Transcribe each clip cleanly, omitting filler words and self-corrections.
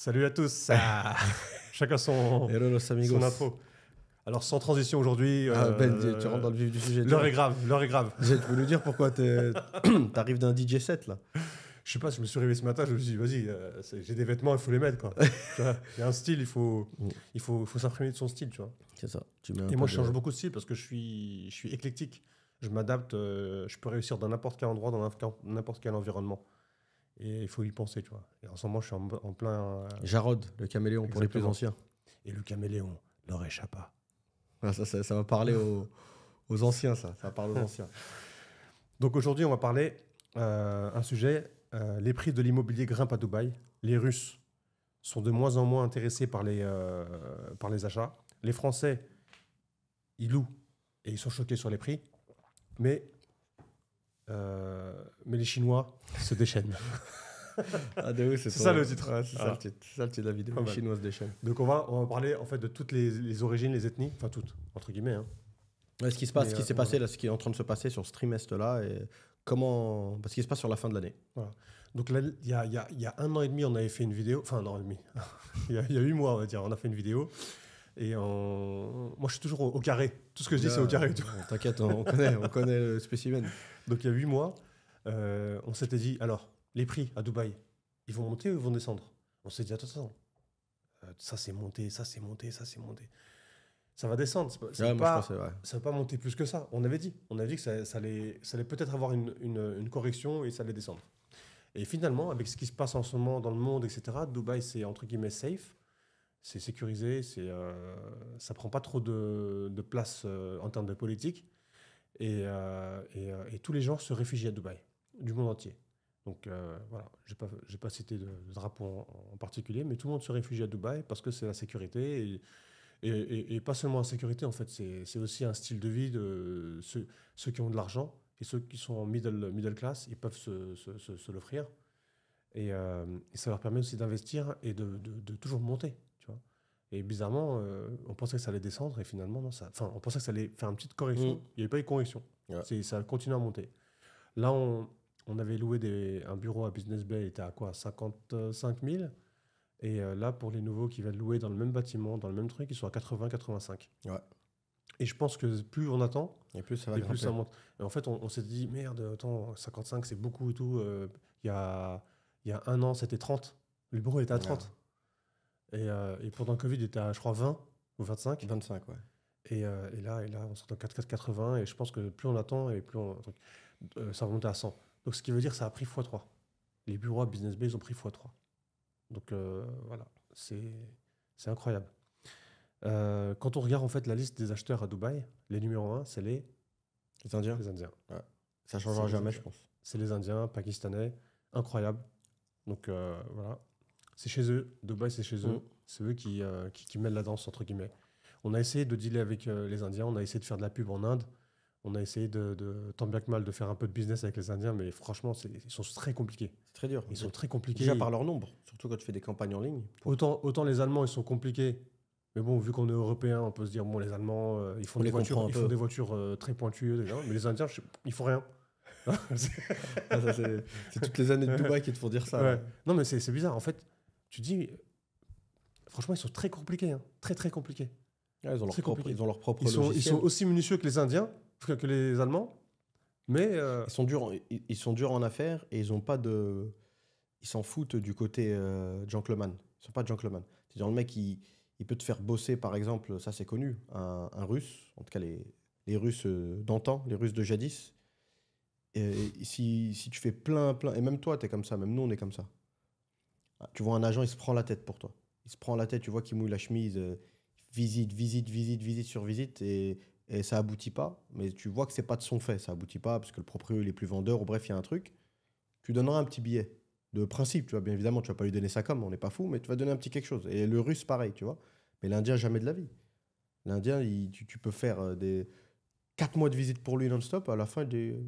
Salut à tous. Chacun son, Hello los amigos. son intro. Alors, sans transition aujourd'hui. Ben, tu rentres dans le vif du sujet. L'heure est grave, l'heure est grave. Tu peux nous dire pourquoi t'arrives d'un DJ set là? Je sais pas, je me suis réveillé ce matin, je me suis dit, vas-y, j'ai des vêtements, il faut les mettre, quoi. Tu vois, il y a un style, il faut s'imprégner de son style, tu vois. C'est ça. Tu mets un Et peu moi, je change beaucoup de style parce que je suis éclectique. Je m'adapte, je peux réussir dans n'importe quel endroit, dans n'importe quel environnement. Et il faut y penser, tu vois. Et en ce moment, je suis en plein... Jarod, le caméléon pour les plus Exactement. anciens. Et le caméléon leur échappa. Ah, ça va parler aux anciens, ça va parler aux anciens. Donc aujourd'hui, on va parler un sujet, les prix de l'immobilier grimpent à Dubaï. Les Russes sont de moins en moins intéressés par les achats. Les Français, ils louent et ils sont choqués sur les prix. Mais les Chinois se déchaînent. Ah, de oui, c'est ça le titre. Ouais, c'est ça le titre. C'est ça le titre de la vidéo. Pas Les mal. Chinois se déchaînent. Donc on va parler en fait de toutes les origines, les ethnies, enfin toutes, entre guillemets. Hein. Ouais, ce qui se passe, Mais, ce qui s'est passé là, ce qui est en train de se passer sur ce trimestre-là, et comment, parce qu'il se passe sur la fin de l'année. Voilà. Donc là, il y a 1 an et demi, on avait fait une vidéo. Enfin, 1 an et demi. il y a 8 mois, on va dire. On a fait une vidéo. Et moi, je suis toujours au carré. Tout ce que je dis, c'est au carré. Tu vois. T'inquiète, on connaît le spécimen. Donc il y a 8 mois, on s'était dit, alors, les prix à Dubaï, ils vont monter ou ils vont descendre? On s'est dit, attends. Ça, c'est monté, ça, c'est monté, ça, c'est monté. Ça va descendre. Ça Ouais, va moi, je pensais, ouais. va pas monter plus que ça. On avait dit que ça allait peut-être avoir une correction et ça allait descendre. Et finalement, avec ce qui se passe en ce moment dans le monde, etc., Dubaï, c'est entre guillemets safe, c'est sécurisé, ça prend pas trop de place en termes de politique. Et tous les gens se réfugient à Dubaï, du monde entier. Donc voilà, j'ai pas cité de drapeau en particulier, mais tout le monde se réfugie à Dubaï parce que c'est la sécurité. Et pas seulement la sécurité, en fait, c'est aussi un style de vie de ceux qui ont de l'argent et ceux qui sont en middle class, ils peuvent se l'offrir. Et ça leur permet aussi d'investir et de toujours monter, tu vois. Et bizarrement, on pensait que ça allait descendre et finalement, non. On pensait que ça allait faire une petite correction. Il n'y avait pas eu de correction. Ouais. Ça continue à monter. Là, on avait loué un bureau à Business Bay, il était à quoi? 55 000. Et là, pour les nouveaux qui viennent louer dans le même bâtiment, dans le même truc, ils sont à 80-85. Ouais. Et je pense que plus on attend, et plus ça va et plus ça monte. Et en fait, on s'est dit, merde, attends, 55, c'est beaucoup et tout. Il y a 1 an, c'était 30. Le bureau était à 30. Ouais. Et pendant le Covid, il était à, je crois, 20 ou 25. 25, ouais. Et là, on sort en 4,80. Et je pense que plus on attend, et plus ça va monter à 100. Donc, ce qui veut dire que ça a pris x3. Les bureaux à Business Bay, ils ont pris x3. Donc voilà, c'est incroyable. Quand on regarde en fait la liste des acheteurs à Dubaï, les numéros 1, c'est les Indiens. Les Indiens. Ouais. Ça ne changera jamais, je pense. C'est les Indiens, Pakistanais, incroyable. Donc voilà, c'est chez eux. Dubaï, c'est chez eux. C'est eux qui mêlent la danse, entre guillemets. On a essayé de dealer avec les Indiens, on a essayé de faire de la pub en Inde. On a essayé tant bien que mal de faire un peu de business avec les Indiens, mais franchement, ils sont très compliqués. C'est très dur. Ils sont très compliqués. Déjà par leur nombre, surtout quand tu fais des campagnes en ligne. Autant les Allemands, ils sont compliqués. Mais bon, vu qu'on est Européens, on peut se dire, bon, les Allemands, ils font des voitures très pointues. Déjà, mais les Indiens, ils font rien. C'est toutes les années de Dubaï qui te font dire ça. Ouais. Non, mais c'est bizarre. En fait, tu dis, franchement, ils sont très compliqués. Hein. Très, très compliqués. Ouais, ils ont leur propre ils logiciel. sont aussi minutieux que les Indiens, que les Allemands. Mais ils sont durs en affaires et ils s'en foutent du côté gentleman. Ils sont pas gentleman. C'est-à-dire le mec, il peut te faire bosser, par exemple, ça c'est connu, un Russe, en tout cas les Russes d'antan, les Russes de jadis. Et si tu fais plein, et même toi, tu es comme ça, même nous, on est comme ça. Tu vois un agent, il se prend la tête pour toi. Il se prend la tête, tu vois qu'il mouille la chemise, visite sur visite, et ça aboutit pas, mais tu vois que c'est pas de son fait, ça aboutit pas parce que le propriétaire il est plus vendeur, ou bref, il y a un truc. Tu donneras un petit billet de principe, tu vois, bien évidemment, tu vas pas lui donner ça comme, on n'est pas fou, mais tu vas donner un petit quelque chose. Et le Russe, pareil, tu vois. Mais l'Indien, jamais de la vie. L'Indien, tu peux faire 4 mois de visite pour lui non-stop, à la fin, il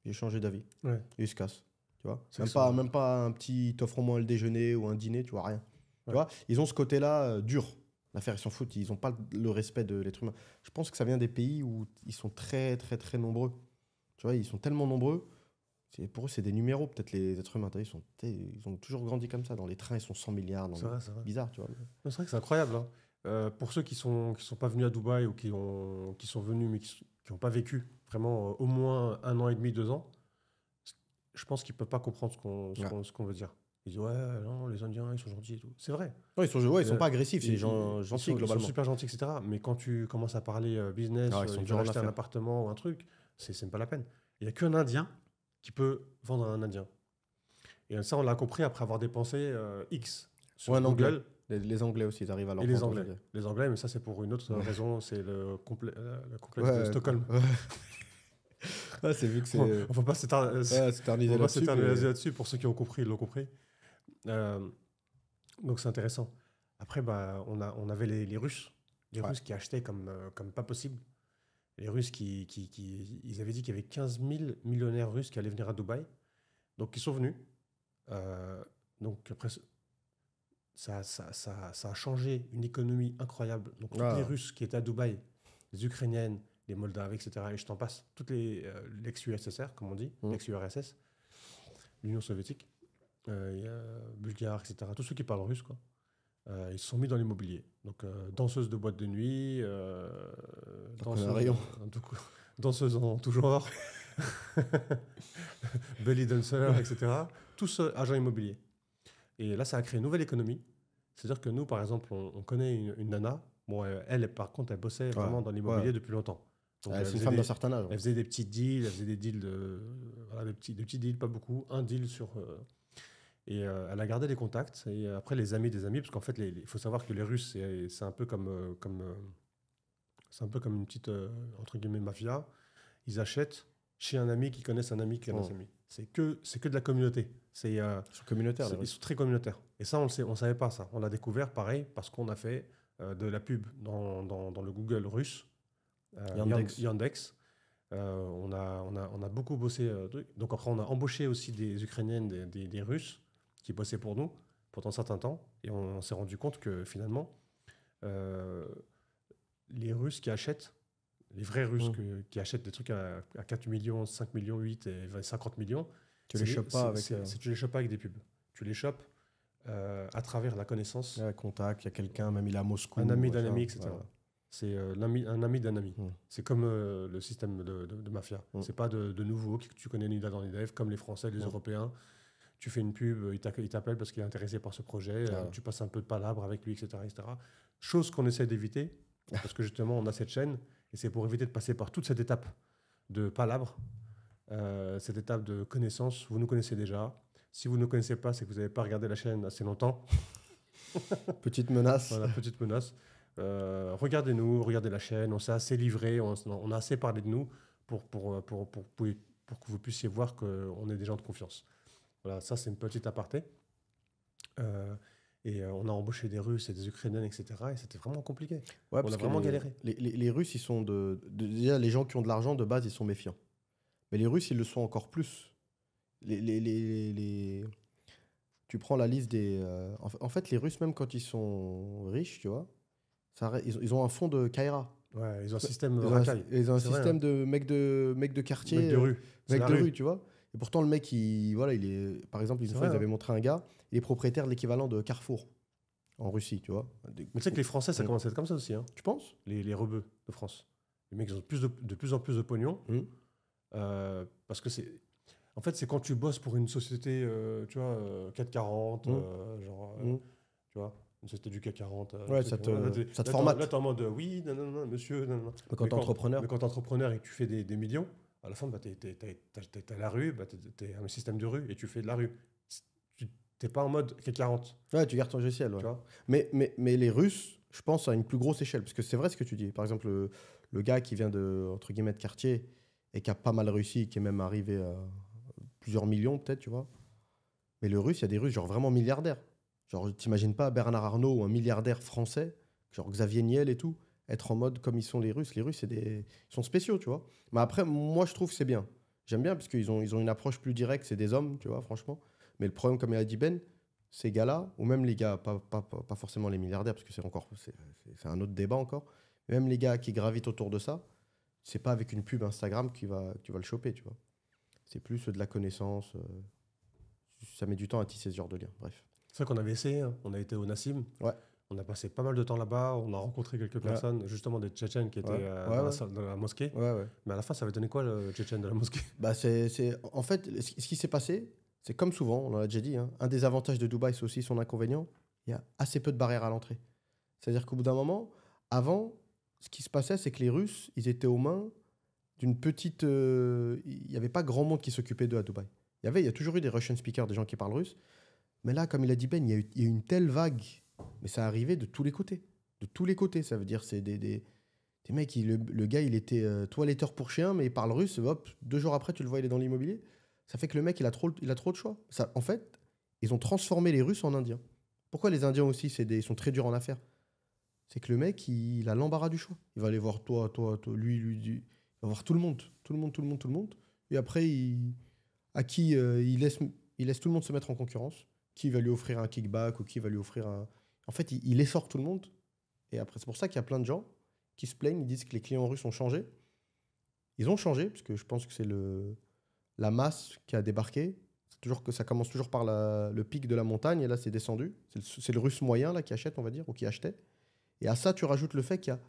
a changé d'avis. Ouais. Et il se casse, tu vois. Même pas un petit t'offre-moi le déjeuner ou un dîner, tu vois, rien. Ouais. Tu vois, ils ont ce côté-là dur. L'affaire, ils s'en foutent, ils n'ont pas le respect de l'être humain. Je pense que ça vient des pays où ils sont très, très, très nombreux. Tu vois, ils sont tellement nombreux Pour eux, c'est des numéros. Peut-être les êtres humain, ils ont toujours grandi comme ça. Dans les trains, ils sont 100 milliards. C'est vrai, c'est vrai. Bizarre, tu vois. Non, c'est vrai que c'est incroyable, hein. Pour ceux qui sont pas venus à Dubaï ou qui sont venus mais qui n'ont pas vécu vraiment au moins 1 an et demi, 2 ans, je pense qu'ils peuvent pas comprendre ce qu'on veut dire. Ils disent ouais, non, les Indiens, ils sont gentils et tout. C'est vrai. Ouais, ils sont Euh, pas agressifs, c'est des gens ils gentils, sont globalement. super gentils, etc. Mais quand tu commences à parler business, Ah, ils sont ils durs veulent en acheter un affaires. appartement ou un truc, c'est même pas la peine. Il n'y a qu'un Indien qui peut vendre à un Indien. Et ça, on l'a compris après avoir dépensé X Ou sur un Anglais. Google. Les Anglais aussi, ils arrivent à leur Et les vendre. Anglais. Les Anglais, mais ça, c'est pour une autre Ouais. raison, c'est le complexe de Ouais, Stockholm. ouais. Ouais, c'est vu que On c'est. ne peut pas S'éterniser là-dessus. s'éterniser là-dessus. Pour ceux qui ont compris, ils l'ont compris. Euh, donc, c'est intéressant. Après, bah, on avait les Russes. Les Ouais. Russes qui achetaient comme pas possible. Les Russes ils avaient dit qu'il y avait 15 000 millionnaires russes qui allaient venir à Dubaï. Donc, ils sont venus. Donc, après, ça a changé une économie incroyable. Donc, toutes les Ah. Russes qui étaient à Dubaï, les Ukrainiennes, les Moldaves, etc., et je t'en passe, toutes les l'ex-USSR, comme on dit, l'ex-URSS, l'Union soviétique, Bulgares, etc., tous ceux qui parlent russe, quoi, ils se sont mis dans l'immobilier. Donc, danseuses de boîte de nuit, danseuses en tout genre, belly dancer, etc., tous agents immobiliers. Et là, ça a créé une nouvelle économie. C'est-à-dire que nous, par exemple, on connaît une nana. Bon, elle, par contre, elle bossait vraiment dans l'immobilier depuis longtemps. Donc, c'est une femme d'un certain âge. Elle faisait des petits deals, elle faisait des deals voilà, des petits deals, pas beaucoup. Un deal sur. Et elle a gardé les contacts. Et après, les amis des amis, parce qu'en fait, il faut savoir que les Russes, c'est un peu c'est un peu comme une petite, entre guillemets, mafia. Ils achètent chez un ami qui connaisse un ami qui connaisse un ami. C'est que de la communauté. Ils sont communautaires, ils sont très communautaires. Et ça, on savait pas ça. On l'a découvert, pareil, parce qu'on a fait de la pub dans le Google russe, Yandex. On a beaucoup bossé. Donc après, on a embauché aussi des Ukrainiennes, des Russes qui bossaient pour nous pendant un certain temps. Et on s'est rendu compte que finalement, les Russes qui achètent, les vrais Russes qui achètent des trucs à 4 millions, 5 millions, 8 et 50 millions, tu les chopes pas avec. Tu les chopes pas avec des pubs. Tu les chopes à travers la connaissance. Ouais, contact, il y a quelqu'un, même il est à Moscou. Un ami d'un ami, etc. Voilà. C'est un ami d'un ami. C'est comme le système de mafia. C'est pas de nouveau que tu connais ni d'Adam ni d'Ève, comme les Français, les Européens. Tu fais une pub, il t'appelle parce qu'il est intéressé par ce projet, tu passes un peu de palabre avec lui, etc. etc. Chose qu'on essaie d'éviter, parce que justement, on a cette chaîne, et c'est pour éviter de passer par toute cette étape de palabre, cette étape de connaissance. Vous nous connaissez déjà. Si vous ne connaissez pas, c'est que vous n'avez pas regardé la chaîne assez longtemps. Petite menace. Voilà, petite menace. Regardez-nous, regardez la chaîne. On s'est assez livré, on a assez parlé de nous pour que vous puissiez voir qu'on est des gens de confiance. Voilà, ça c'est une petite aparté. On a embauché des Russes et des Ukrainiens, etc. Et c'était vraiment compliqué. Ouais, on a vraiment galéré. Les Russes, ils sont déjà, les gens qui ont de l'argent, de base, ils sont méfiants. Mais les Russes, ils le sont encore plus. Tu prends la liste des... En fait, les Russes, même quand ils sont riches, tu vois, ils ont un fonds de Kaira. Ouais, ils ont un système racaille. Ils ont un système vrai, de mecs de quartier. Mec de rue. Mec de rue, tu vois. Et pourtant, le mec, il est... Par exemple, une fois, ils avaient montré un gars, il est propriétaire de l'équivalent de Carrefour en Russie, tu vois. Mais tu sais que les Français, ça commence à être comme ça aussi. Hein. Tu penses? Les rebeux de France. Les mecs, ils ont de plus en plus de pognon. Parce que c'est... En fait, c'est quand tu bosses pour une société, tu vois, 440, genre, tu vois, une société du CAC 40. Ouais, ça te formate. Là, t'es en mode, oui, non, monsieur, non. Mais quand t'es entrepreneur. Mais quand t'es entrepreneur et que tu fais des millions, à la fin, bah, t'es à la rue, bah, t'es un système de rue et tu fais de la rue. T'es pas en mode CAC 40. Ouais, tu gardes ton logiciel, ouais. Tu vois. Mais les Russes, je pense, à une plus grosse échelle. Parce que c'est vrai ce que tu dis. Par exemple, le gars qui vient de, entre guillemets, de quartier et qui a pas mal réussi, qui est même arrivé à plusieurs millions peut-être, tu vois. Mais le Russe, il y a des Russes genre vraiment milliardaires. Genre, t'imagines pas Bernard Arnault ou un milliardaire français, genre Xavier Niel et tout, être en mode comme ils sont les Russes. Les Russes, ils sont spéciaux, tu vois. Mais après, moi, je trouve que c'est bien. J'aime bien parce qu'ils ont une approche plus directe, c'est des hommes, tu vois, franchement. Mais le problème, comme il a dit Ben, ces gars-là, ou même les gars, pas forcément les milliardaires, parce que c'est un autre débat encore, mais même les gars qui gravitent autour de ça, c'est pas avec une pub Instagram que tu vas le choper, tu vois. C'est plus de la connaissance. Ça met du temps à tisser ce genre de lien. Bref. C'est vrai qu'on avait essayé, hein. On a été au Nassim. Ouais. On a passé pas mal de temps là-bas. On a rencontré quelques personnes, justement des Tchétchènes qui étaient dans la mosquée. Ouais. Mais à la fin, ça avait donné quoi le Tchétchène de la mosquée? Bah, en fait, ce qui s'est passé, c'est comme souvent, on l'a déjà dit, hein, un des avantages de Dubaï, c'est aussi son inconvénient. Il y a assez peu de barrières à l'entrée. C'est-à-dire qu'au bout d'un moment, avant, ce qui se passait, c'est que les Russes, ils étaient aux mains d'une petite. Il n'y avait pas grand monde qui s'occupait d'eux à Dubaï. Il y a toujours eu des Russian speakers, des gens qui parlent russe. Mais là, comme il a dit Ben, il y a eu une telle vague. Mais ça arrivait de tous les côtés. De tous les côtés. Ça veut dire c'est des mecs, le gars, il était toiletteur pour chien, mais il parle russe. Hop, 2 jours après, tu le vois, il est dans l'immobilier. Ça fait que le mec, il a trop de choix. Ça, en fait, ils ont transformé les Russes en Indiens. Pourquoi les Indiens aussi, ils sont très durs en affaires? C'est que le mec, il a l'embarras du choix. Il va aller voir toi, lui, il va voir tout le monde. Tout le monde. Et après, il laisse tout le monde se mettre en concurrence. Qui va lui offrir un kickback ou qui va lui offrir un... En fait, il essore tout le monde. Et après, c'est pour ça qu'il y a plein de gens qui se plaignent. Ils disent que les clients russes ont changé. Ils ont changé, parce que je pense que c'est la masse qui a débarqué. Ça commence toujours par le pic de la montagne, et là, c'est descendu. C'est le russe moyen là, qui achète, on va dire, ou qui achetait. Et à ça, tu rajoutes le fait qu'il y a,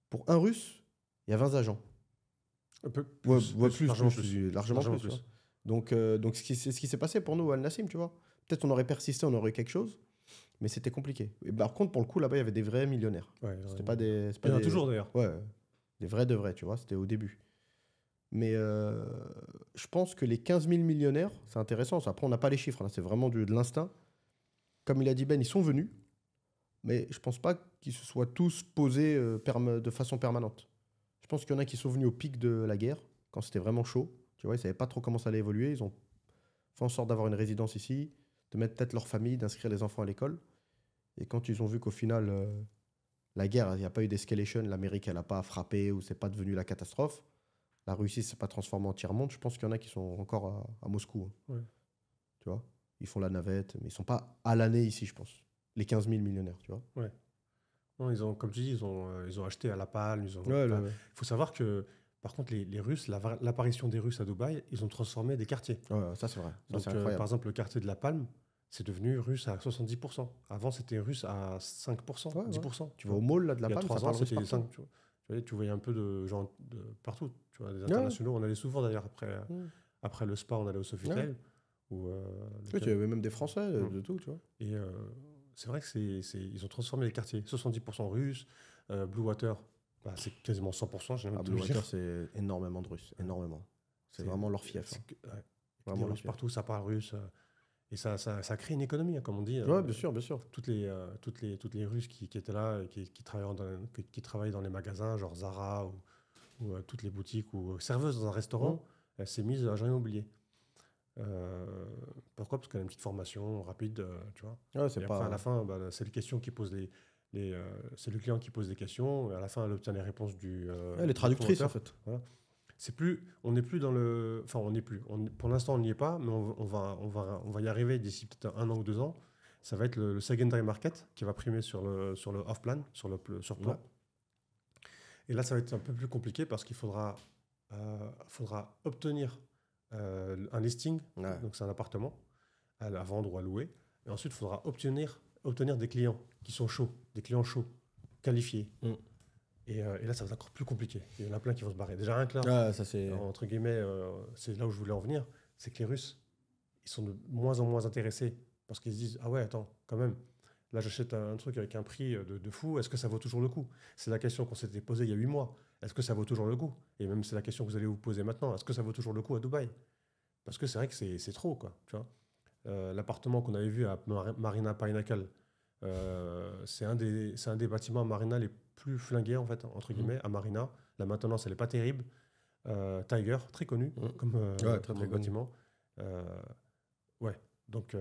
pour un russe, il y a 20 agents. Un peu largement plus. Donc, ce qui s'est passé pour nous à Al Nassim, tu vois. Peut-être on aurait persisté, on aurait eu quelque chose, mais c'était compliqué. Et par contre, pour le coup, là-bas, il y avait des vrais millionnaires. Ouais, c'était pas des... Il y en a toujours, d'ailleurs. Ouais, des vrais de vrais, tu vois. C'était au début. Mais je pense que les 15 000 millionnaires, c'est intéressant. Après, on n'a pas les chiffres. Là, c'est vraiment de l'instinct. Comme il a dit Ben, ils sont venus, mais je pense pas qu'ils se soient tous posés de façon permanente. Je pense qu'il y en a qui sont venus au pic de la guerre, quand c'était vraiment chaud. Tu vois, ils savaient pas trop comment ça allait évoluer. Ils ont fait en sorte d'avoir une résidence ici, de mettre peut-être leur famille, d'inscrire les enfants à l'école. Et quand ils ont vu qu'au final, la guerre, il n'y a pas eu d'escalation, l'Amérique, elle n'a pas frappé ou c'est pas devenu la catastrophe, la Russie ne s'est pas transformée en tiers-monde, je pense qu'il y en a qui sont encore à Moscou. Hein. Ouais. Tu vois, ils font la navette, mais ils ne sont pas à l'année ici, je pense. Les 15 000 millionnaires, tu vois. Ouais. Non, ils ont, comme tu dis, ils ont acheté à la palme. Il faut savoir que, par contre, les Russes, l'apparition des Russes à Dubaï, ils ont transformé des quartiers. Ouais, ça c'est vrai. Donc, c'est incroyable. par exemple, le quartier de la Palme, c'est devenu russe à 70%. Avant, c'était russe à 5%, 10%. Tu vas au mall là, de la Il y a Palme, 3 ça ans, parle russe c'était partout. 5. Tu voyais un peu de gens de partout. Tu vois, des internationaux. On allait souvent, d'ailleurs, après le spa, on allait au Sofitel. Tu avais même des Français, de tout, tu vois. Et c'est vrai que ils ont transformé les quartiers. 70% russes. Blue Water, c'est quasiment 100%. Blue Water, c'est énormément de Russes. Énormément. C'est vraiment leur fief. Vraiment Russes partout, ça parle russe. Et ça crée une économie, hein, comme on dit. Oui, bien sûr, bien sûr. Toutes les Russes qui étaient là, qui travaillaient dans les magasins, genre Zara ou toutes les boutiques, ou serveuse dans un restaurant, elle s'est mise à agent immobilier. Pourquoi? Parce qu'elle a une petite formation rapide, tu vois. Ouais, à la fin, c'est les questions qui posent c'est le client qui pose des questions, et à la fin, elle obtient les réponses les traductrices, en fait. Voilà. On n'est plus dans le... Enfin, on n'est plus. Pour l'instant, on n'y est pas, mais on va y arriver d'ici peut-être 1 an ou 2 ans. Ça va être le secondary market qui va primer sur le off-plan, sur plan. Ouais. Et là, ça va être un peu plus compliqué parce qu'il faudra obtenir un listing, donc c'est un appartement, à vendre ou à louer. Et ensuite, il faudra obtenir des clients qui sont chauds, des clients chauds, qualifiés. Et là, ça va être encore plus compliqué. Il y en a plein qui vont se barrer. Déjà, rien que là, entre guillemets, c'est là où je voulais en venir, c'est que les Russes, ils sont de moins en moins intéressés parce qu'ils se disent « Ah ouais, attends, quand même, là, j'achète un truc avec un prix de fou, est-ce que ça vaut toujours le coup ?» C'est la question qu'on s'était posée il y a 8 mois. Est-ce que ça vaut toujours le coup? Et même, c'est la question que vous allez vous poser maintenant. Est-ce que ça vaut toujours le coup à Dubaï? Parce que c'est vrai que c'est trop, quoi. Tu vois, l'appartement qu'on avait vu à Marina Pinnacle, c'est un des bâtiments à Marina les plus flingués, en fait, entre guillemets, à Marina. La maintenance, elle n'est pas terrible. Tiger, très connu comme très bâtiment. Donc,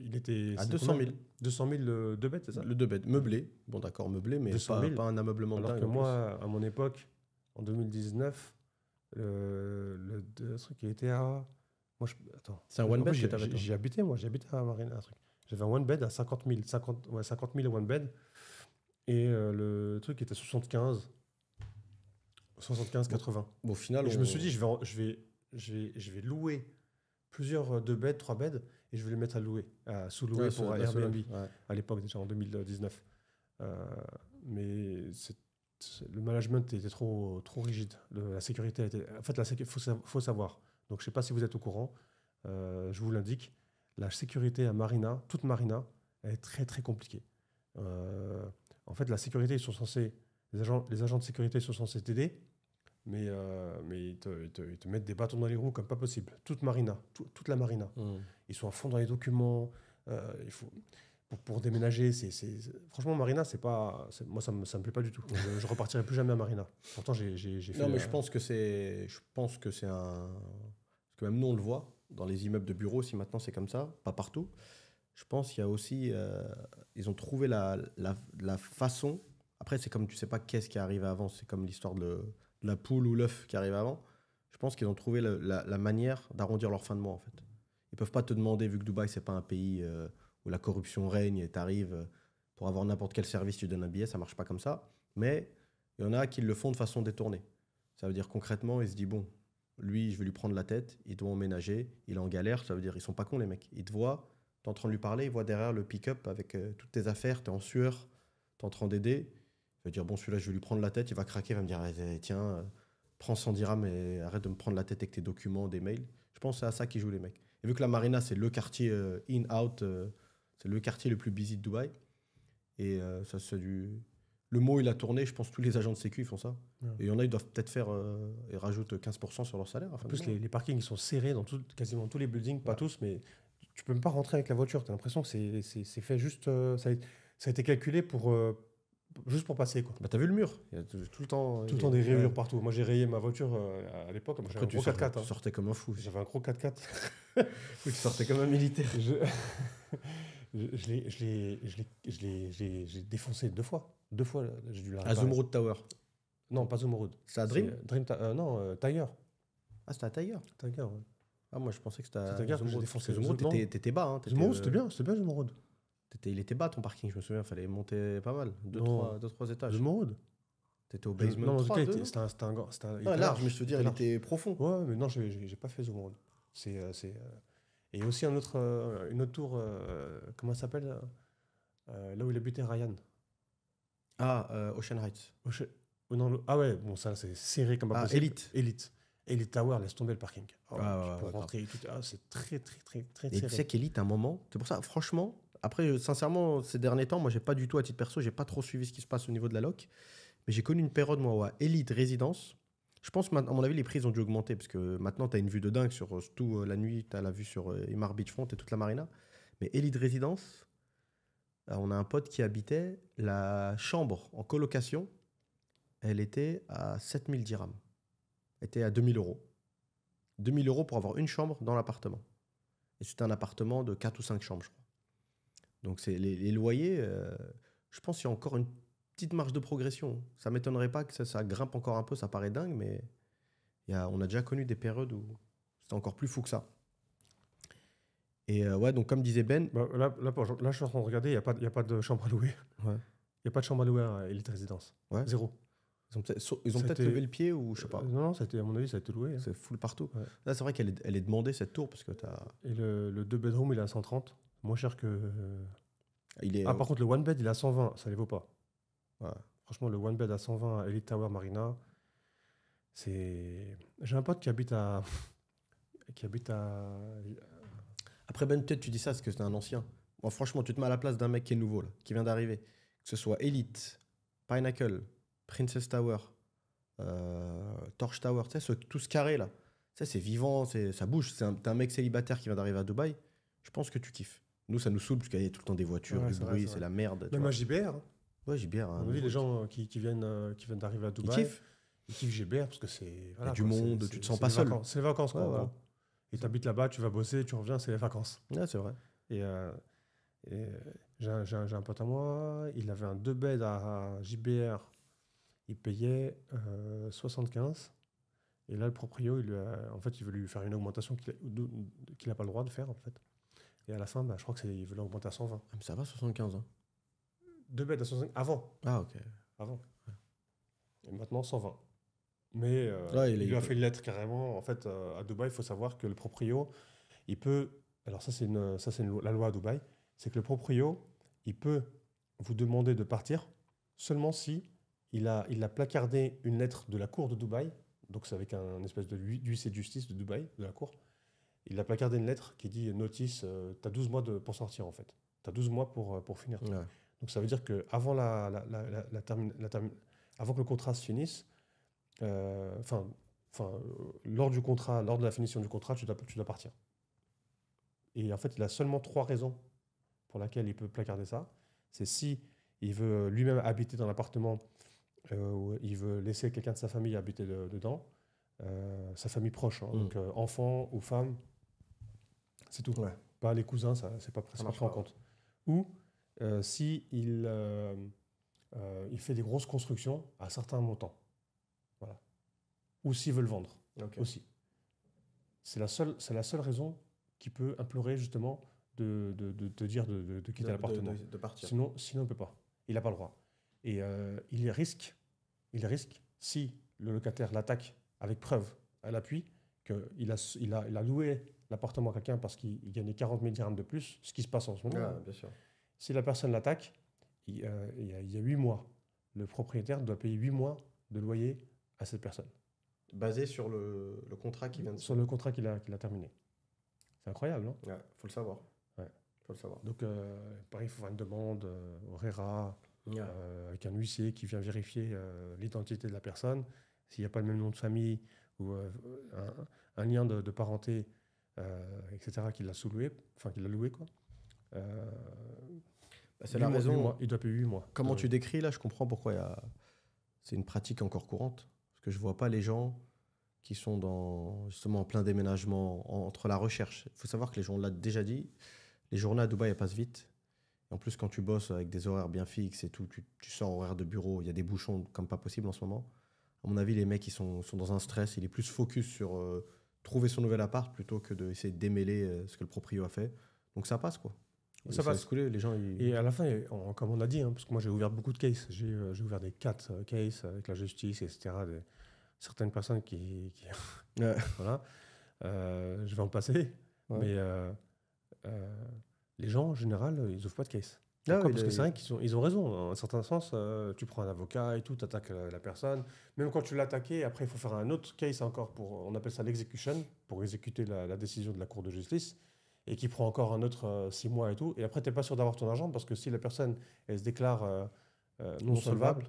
il était... À 200 000. 200 000 le 2 beds, c'est ça? Le 2 beds, meublé. Bon, d'accord, meublé, mais pas un ameublement de dingue. Alors que moi, à mon époque, en 2019, le truc, il était à... Attends. C'est un one bed que tu avais? J'ai habité à Marina, un truc. J'avais un one bed à 50 000. 50 000 one bed. Et le truc était 75, 80. Bon, au final, je me suis dit, je vais je vais louer plusieurs 2 beds, 3 beds, et je vais les mettre à louer, à sous-louer Ouais, pour ouais, Airbnb, ouais. à l'époque déjà, en 2019. Mais le management était trop rigide. La sécurité était... En fait, faut savoir. Donc, je ne sais pas si vous êtes au courant, je vous l'indique. La sécurité à Marina, toute Marina, elle est très, très compliquée. En fait, la sécurité, les agents de sécurité sont censés t'aider, mais ils te mettent des bâtons dans les roues comme pas possible. Toute Marina, toute la Marina. Mm. Ils sont à fond dans les documents. Il faut, pour déménager, franchement, Marina, moi, ça me plaît pas du tout. Je repartirai plus jamais à Marina. Pourtant, j'ai fait. Non, mais je pense que c'est un. Parce que même nous, on le voit dans les immeubles de bureaux, si maintenant c'est comme ça, pas partout. Je pense qu'il y a aussi. Ils ont trouvé la façon. Après, c'est comme tu sais pas qu'est-ce qui est arrivé avant. C'est comme l'histoire de la poule ou l'œuf qui arrive avant. Je pense qu'ils ont trouvé la manière d'arrondir leur fin de mois, en fait. Ils peuvent pas te demander, vu que Dubaï, c'est pas un pays où la corruption règne et tu arrives pour avoir n'importe quel service, tu donnes un billet, ça marche pas comme ça. Mais il y en a qui le font de façon détournée. Ça veut dire concrètement, il se dit, bon, lui, je vais lui prendre la tête, il doit emménager, il est en galère, ça veut dire, ils sont pas cons, les mecs. Ils te voient, tu es en train de lui parler, ils voient derrière le pick-up avec toutes tes affaires, tu es en sueur, tu es en train d'aider. Il va dire, bon, celui-là, je vais lui prendre la tête, il va craquer, il va me dire, tiens, prends 100 dirhams et arrête de me prendre la tête avec tes documents, des mails. Je pense que c'est à ça qu'ils jouent, les mecs. Et vu que la Marina, c'est le quartier in-out, c'est le quartier le plus busy de Dubaï, et ça, c'est du... Le mot, il a tourné, je pense que tous les agents de sécu, ils font ça. Ouais. Et il y en a, ils doivent peut-être faire, ils rajoutent 15% sur leur salaire. En plus, les parkings ils sont serrés dans quasiment tous les buildings, pas tous, mais tu peux même pas rentrer avec la voiture. Tu as l'impression que c'est fait juste. Ça a été calculé juste pour passer, quoi. Bah, t'as vu le mur? Il y a tout le temps. Tout le temps des rayures partout. Moi, j'ai rayé ma voiture à l'époque. J'avais un Après, gros 4x4. tu sortais comme un fou. J'avais un gros 4x4. Oui, tu sortais comme un militaire. J'ai défoncé 2 fois. 2 fois, j'ai dû la À réparer. Zumrud Tower. Non, pas Zumrud. C'est à Dream? Non, Tiger. Ah, c'était à Tiger. Tiger, ouais. Ah, moi, je pensais que c'était à C'était Tiger que j'ai Zumrud. défoncé. Zumrud, t'étais bas. Hein, Zumrud, c'était bien Zumrud. Il était bas ton parking, je me souviens. Il fallait monter pas mal. 2-3 étages. Zumrud. T'étais au basement Non, 3, c'était un gars. il large, mais je veux dire, il était profond. Ouais, mais non, j'ai pas fait Zumrud. Et aussi une autre tour, comment ça s'appelle là où il habitait Ryan. Ah, Ocean Heights. Ah ouais, bon, ça, c'est serré comme pas possible. Elite Tower, laisse tomber le parking. Tu peux rentrer et tout. C'est très, très, très, très serré. Et tu sais qu'Elite, à un moment, c'est pour ça, franchement, après, sincèrement, ces derniers temps, moi, j'ai pas du tout, à titre perso, j'ai pas trop suivi ce qui se passe au niveau de la loc. Mais j'ai connu une période, moi, où à Elite Résidence, je pense, à mon avis, les prix ont dû augmenter parce que maintenant, tu as une vue de dingue sur tout la nuit, tu as la vue sur Emaar Beachfront et toute la marina. Mais Elite Résidence, on a un pote qui habitait la chambre en colocation, elle était à 7000 dirhams. Elle était à 2000 euros. 2000 euros pour avoir une chambre dans l'appartement. Et c'était un appartement de 4 ou 5 chambres, je crois. Donc, les loyers, je pense qu'il y a encore une petite marge de progression. Ça ne m'étonnerait pas que ça grimpe encore un peu, ça paraît dingue, mais on a déjà connu des périodes où c'était encore plus fou que ça. Et ouais, donc comme disait Ben... Là, je suis en train de regarder, il n'y a pas de chambre à louer. Ouais. Il n'y a pas de chambre à louer à Elite Résidence. Ouais. 0. Ils ont peut-être levé le pied ou je sais pas. Non, à mon avis, ça a été loué. Hein. C'est full partout. Ouais. Là, c'est vrai qu'elle est demandée, cette tour, parce que tu as... Et le 2 bedroom, il est à 130. Moins cher que... Par contre, le 1 bed, il est à 120. Ça ne les vaut pas. Ouais. Franchement, le 1 bed à 120 à Elite Tower Marina, c'est... J'ai un pote qui habite à... Après, Ben, peut-être tu dis ça parce que c'est un ancien. Moi, franchement, tu te mets à la place d'un mec qui est nouveau, là, qui vient d'arriver. Que ce soit Elite, Pinnacle, Princess Tower, Torch Tower, tu sais, tout ce carré, là. Tu sais, c'est vivant, ça bouge. T'es un mec célibataire qui vient d'arriver à Dubaï. Je pense que tu kiffes. Nous, ça nous saoule parce qu'il y a tout le temps des voitures, du bruit, c'est la merde. Même à JBR. Hein. Ouais, JBR. On a vu les gens qui viennent d'arriver à Dubaï. Ils kiffent JBR parce que c'est... Voilà, du monde, tu te sens pas seul. C'est les vacances, quoi. Ouais, voilà. Et tu habites là-bas, tu vas bosser, tu reviens, c'est les vacances. Ouais, c'est vrai. Et j'ai un pote à moi, il avait un 2 beds à JBR, il payait 75. Et là, le proprio, en fait, il veut lui faire une augmentation qu'il n'a pas le droit de faire, en fait. Et à la fin, je crois qu'il veut l'augmenter à 120. Ah, mais ça va, 75. Hein. 2 beds à 105 avant. Ah, ok. Avant. Ouais. Et maintenant, 120. Mais Ouais, il lui a fait une lettre carrément. En fait, à Dubaï, il faut savoir que le proprio, il peut. Alors, la loi à Dubaï. C'est que le proprio, il peut vous demander de partir seulement si il a placardé une lettre de la cour de Dubaï. Donc, c'est avec un espèce d'huissier de justice de Dubaï, de la cour. Il a placardé une lettre qui dit notice, tu as 12 mois pour sortir en fait. Tu as 12 mois pour finir. Ouais. Donc ça veut dire qu'avant avant que le contrat se finisse, lors du contrat, lors de la finition du contrat, tu dois partir. Et en fait, il a seulement 3 raisons pour lesquelles il peut placarder ça. C'est si il veut lui-même habiter dans l'appartement, ou il veut laisser quelqu'un de sa famille habiter dedans, sa famille proche, hein, donc enfant ou femme, c'est tout. Ouais. Pas les cousins, ça c'est pas pris en compte. Ou si il fait des grosses constructions à certains montants. Voilà. Ou s'il veut le vendre aussi. C'est la seule raison qui peut implorer justement de dire de quitter l'appartement. De partir. Sinon, il ne peut pas. Il n'a pas le droit. Et il risque, si le locataire l'attaque avec preuve à l'appui, qu'il a loué l'appartement à quelqu'un parce qu'il gagnait 40 000 dirhams de plus, ce qui se passe en ce moment. Ah, bien sûr. Si la personne l'attaque, il y a 8 mois. Le propriétaire doit payer 8 mois de loyer à cette personne. Basé sur le contrat qui vient de... Sur le contrat qu'il a terminé. C'est incroyable, non? Ouais, faut le savoir. Ouais. Faut le savoir. Donc, pareil, il faut faire une demande au RERA, avec un huissier qui vient vérifier l'identité de la personne. S'il n'y a pas le même nom de famille ou un lien de parenté, etc., qu'il a sous-loué, enfin qu'il a loué, quoi. C'est la raison. Il doit payer 8 mois. Comment tu décris là, je comprends pourquoi c'est une pratique encore courante. Parce que je vois pas les gens qui sont justement en plein déménagement, entre la recherche. Il faut savoir que les gens, on l'a déjà dit, les journées à Dubaï, elles passent vite. Et en plus, quand tu bosses avec des horaires bien fixes et tout, tu sors horaire de bureau, il y a des bouchons comme pas possible en ce moment. À mon avis, les mecs, ils sont dans un stress. Il est plus focus sur trouver son nouvel appart plutôt que d'essayer de démêler ce que le proprio a fait. Donc ça passe, quoi. Ça passe. Couler, les gens, Et à la fin, comme on a dit, hein, parce que moi j'ai ouvert beaucoup de cases, j'ai ouvert des 4 cases avec la justice, etc. Certaines personnes qui Ouais. voilà. Je vais en passer, Ouais. mais les gens en général, ils ouvrent pas de case. Ah Pourquoi? oui, Parce que c'est vrai qu'ils ont raison. Dans un certain sens, tu prends un avocat et tout, tu attaques la personne. Même quand tu l'as attaqué, après il faut faire un autre case encore on appelle ça l'execution, pour exécuter la décision de la Cour de justice, et qui prend encore un autre 6 mois et tout. Et après, tu n'es pas sûr d'avoir ton argent parce que si la personne, elle se déclare non solvable,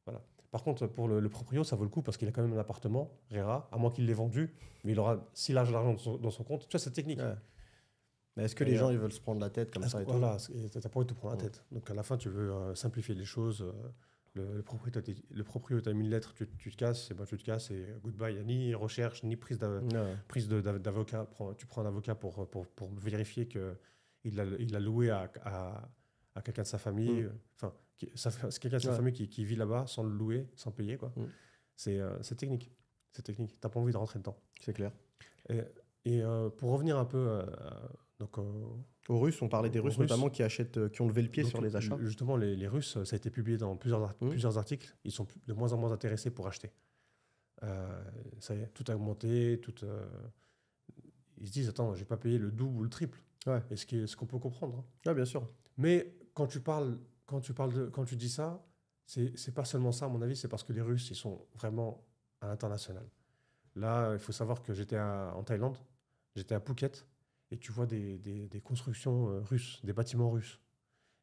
voilà. Par contre, pour le proprio, ça vaut le coup parce qu'il a quand même un appartement, RERA, à moins qu'il l'ait vendu, mais s'il a l'argent dans son compte, tu vois, c'est technique. Ouais. Mais est-ce que les gens ils veulent se prendre la tête comme ça et voilà, tu n'as pas envie de te prendre la tête. Donc à la fin, tu veux simplifier les choses. Le proprio t'a mis une lettre, tu te casses, et ben tu te casses et goodbye. Il n'y a ni recherche, ni prise d'avocat. Tu prends un avocat pour vérifier qu'il a loué à quelqu'un de sa famille. Enfin, c'est quelqu'un de sa famille qui vit là-bas sans le louer, sans payer, quoi. C'est technique. C'est technique. Tu n'as pas envie de rentrer dedans. C'est clair. Et pour revenir un peu aux Russes, on parlait des Russes notamment qui ont levé le pied sur les achats. Justement, les Russes, ça a été publié dans plusieurs articles. Ils sont de moins en moins intéressés pour acheter. Ça y est, tout a augmenté. Ils se disent, attends, je vais pas payer le double ou le triple. Ouais. Et ce qu'on peut comprendre. Hein. Ouais, bien sûr. Mais quand tu dis ça, c'est pas seulement ça, à mon avis, c'est parce que les Russes, ils sont vraiment à l'international. Là, il faut savoir que j'étais en Thaïlande, j'étais à Phuket. Et tu vois des constructions russes, des bâtiments russes,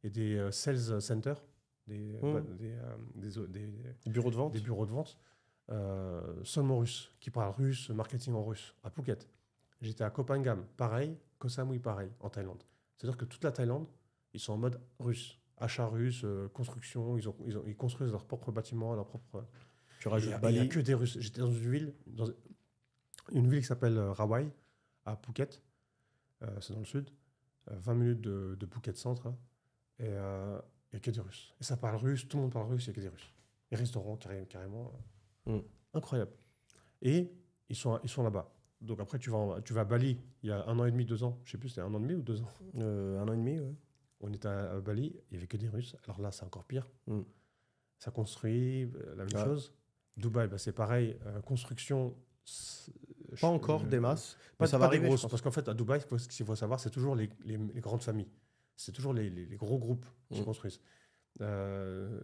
et des sales centers, des bureaux de vente, seulement russes, qui parlent russe, marketing en russe, à Phuket. J'étais à Koh Phangan, pareil, Koh Samui, pareil, en Thaïlande. C'est-à-dire que toute la Thaïlande, ils sont en mode russe, achat russe, construction, ils construisent leurs propres bâtiments, leurs propres... Tu rajoutes Bali. Il n'y a que des Russes. J'étais dans une ville qui s'appelle Rawai, à Phuket. C'est dans le sud, 20 minutes de Phuket Centre, hein, et il n'y a que des Russes. Et ça parle russe, tout le monde parle russe, il n'y a que des Russes. Les restaurants, carrément, incroyable. Et ils sont là-bas. Donc après, tu vas à Bali, il y a 1 an et demi, 2 ans, je ne sais plus, c'était 1 an et demi ou 2 ans 1 an et demi, ouais. On était à Bali, il n'y avait que des Russes. Alors là, c'est encore pire. Ça construit, la même chose. Dubaï, bah, c'est pareil. Construction. Pas encore des masses, Pas, mais ça pas va des arriver, je grosses. pense. Parce qu'en fait, à Dubaï, ce qu'il faut savoir, c'est toujours les grandes familles. C'est toujours les gros groupes qui Mm. construisent.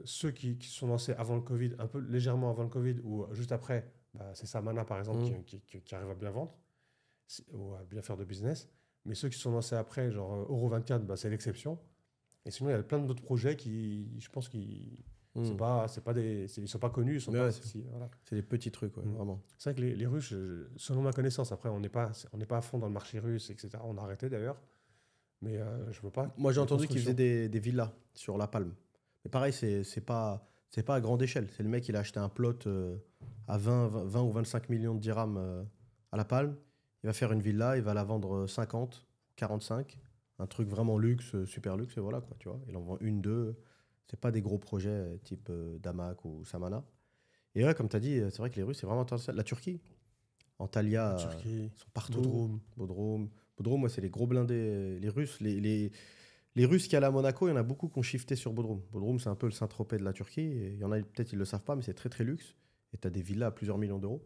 Ceux qui sont lancés avant le Covid, un peu légèrement avant le Covid ou juste après, bah, c'est Samana par exemple qui arrive à bien vendre ou à bien faire de business. Mais ceux qui sont lancés après, genre Euro 24, bah, c'est l'exception. Et sinon, il y a plein d'autres projets qui, je pense, Mm. c'est pas ils sont pas connus, ils sont Mais pas, ouais, voilà. C'est des petits trucs, ouais, Mm. vraiment. C'est vrai que les Russes, selon ma connaissance, après, on n'est pas à fond dans le marché russe, etc. On a arrêté d'ailleurs. Mais je veux pas. Moi, j'ai Les entendu qu'ils faisaient constructions. des villas sur La Palme. Mais pareil, c'est pas à grande échelle. C'est le mec, il a acheté un plot à 20 ou 25 millions de dirhams à La Palme. Il va faire une villa, il va la vendre 50, 45. Un truc vraiment luxe, super luxe, et voilà, quoi, tu vois. Il en vend une, deux. C'est pas des gros projets type Damak ou Samana. Et ouais, comme tu as dit, c'est vrai que les Russes, c'est vraiment intéressant. La Turquie, La Antalya, Turquie, ils sont partout. Bodrum. Bodrum, ouais, c'est les gros blindés. Les Russes, les Russes qui allaient à Monaco, il y en a beaucoup qui ont shifté sur Bodrum. Bodrum, c'est un peu le Saint-Tropez de la Turquie. Et il y en a peut-être, ils ne le savent pas, mais c'est très très luxe. Et tu as des villas à plusieurs millions d'euros.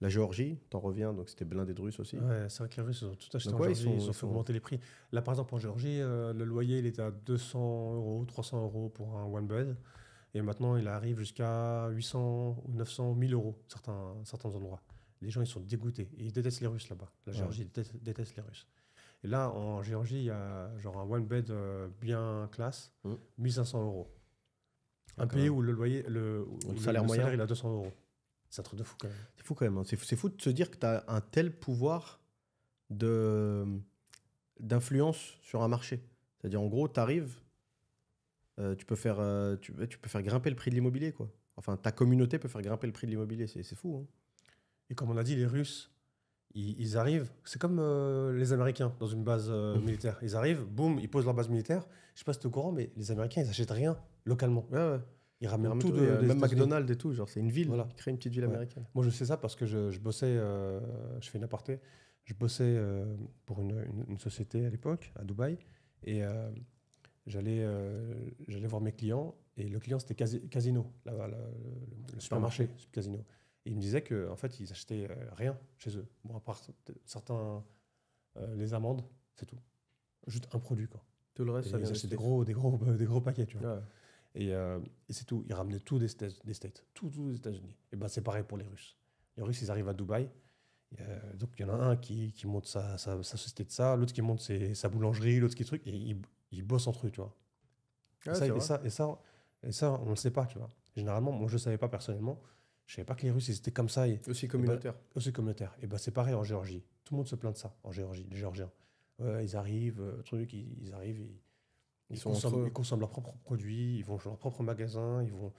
La Géorgie, t'en reviens, donc c'était blindé de Russes aussi. Ouais, c'est vrai que les Russes ils ont tout acheté Donc en ouais, Géorgie, ils ont fait augmenter les prix. Là, par exemple, en Géorgie, le loyer, il était à 200 euros, 300 euros pour un one bed. Et maintenant, il arrive jusqu'à 800 ou 900 ou 1000 euros, certains endroits. Les gens, ils sont dégoûtés. Et ils détestent les Russes là-bas. La Ouais. Géorgie déteste les Russes. Et là, en Géorgie, il y a genre un one bed bien classe, 1500 euros. Un Quand pays même. où le loyer, où salaire moyen. il est à 200 euros. C'est un truc de fou quand même. C'est fou quand même. Hein. C'est fou de se dire que tu as un tel pouvoir de, d'influence sur un marché. C'est-à-dire, en gros, tu arrives, tu peux faire grimper le prix de l'immobilier, quoi. Enfin, ta communauté peut faire grimper le prix de l'immobilier. C'est fou. Hein. Et comme on a dit, les Russes, ils arrivent, c'est comme les Américains dans une base militaire. Ils arrivent, boum, ils posent leur base militaire. Je sais pas si tu es au courant, mais les Américains, ils n'achètent rien localement. Ouais, ouais. Ils ramènent tout Il y a des même États-Unis. McDonald's et tout, genre c'est une ville, Voilà. qui crée une petite ville Ouais. américaine. Moi, je sais ça parce que je bossais, je fais une aparté, je bossais pour une société à l'époque, à Dubaï, et j'allais voir mes clients, et le client, c'était Casino, le supermarché Casino. Et il me disait qu'en fait, ils achetaient rien chez eux. Bon, à part certains, les amandes, c'est tout. Juste un produit, quoi. Tout le reste, Et ça ils vient achetaient rester. des gros paquets, tu vois. Ouais. Et c'est tout. Ils ramenaient tout des States. Tout des États-Unis. Et ben c'est pareil pour les Russes. Les Russes, ils arrivent à Dubaï. Donc il y en a un qui monte sa société de ça, l'autre qui monte sa boulangerie, l'autre qui truc. Et ils bossent entre eux, tu vois. Ouais, Et c'est vrai. ça, on ne le sait pas, tu vois. Généralement, moi, je ne savais pas personnellement. Je ne savais pas que les Russes, ils étaient comme ça. Aussi communautaire. Aussi communautaire. Et ben c'est pareil en Géorgie. Tout le monde se plaint de ça, en Géorgie, les Géorgiens. Ouais, ils arrivent, ils arrivent, sont entre eux. ils consomment leurs propres produits, ils vont dans leur propre magasin, ils vont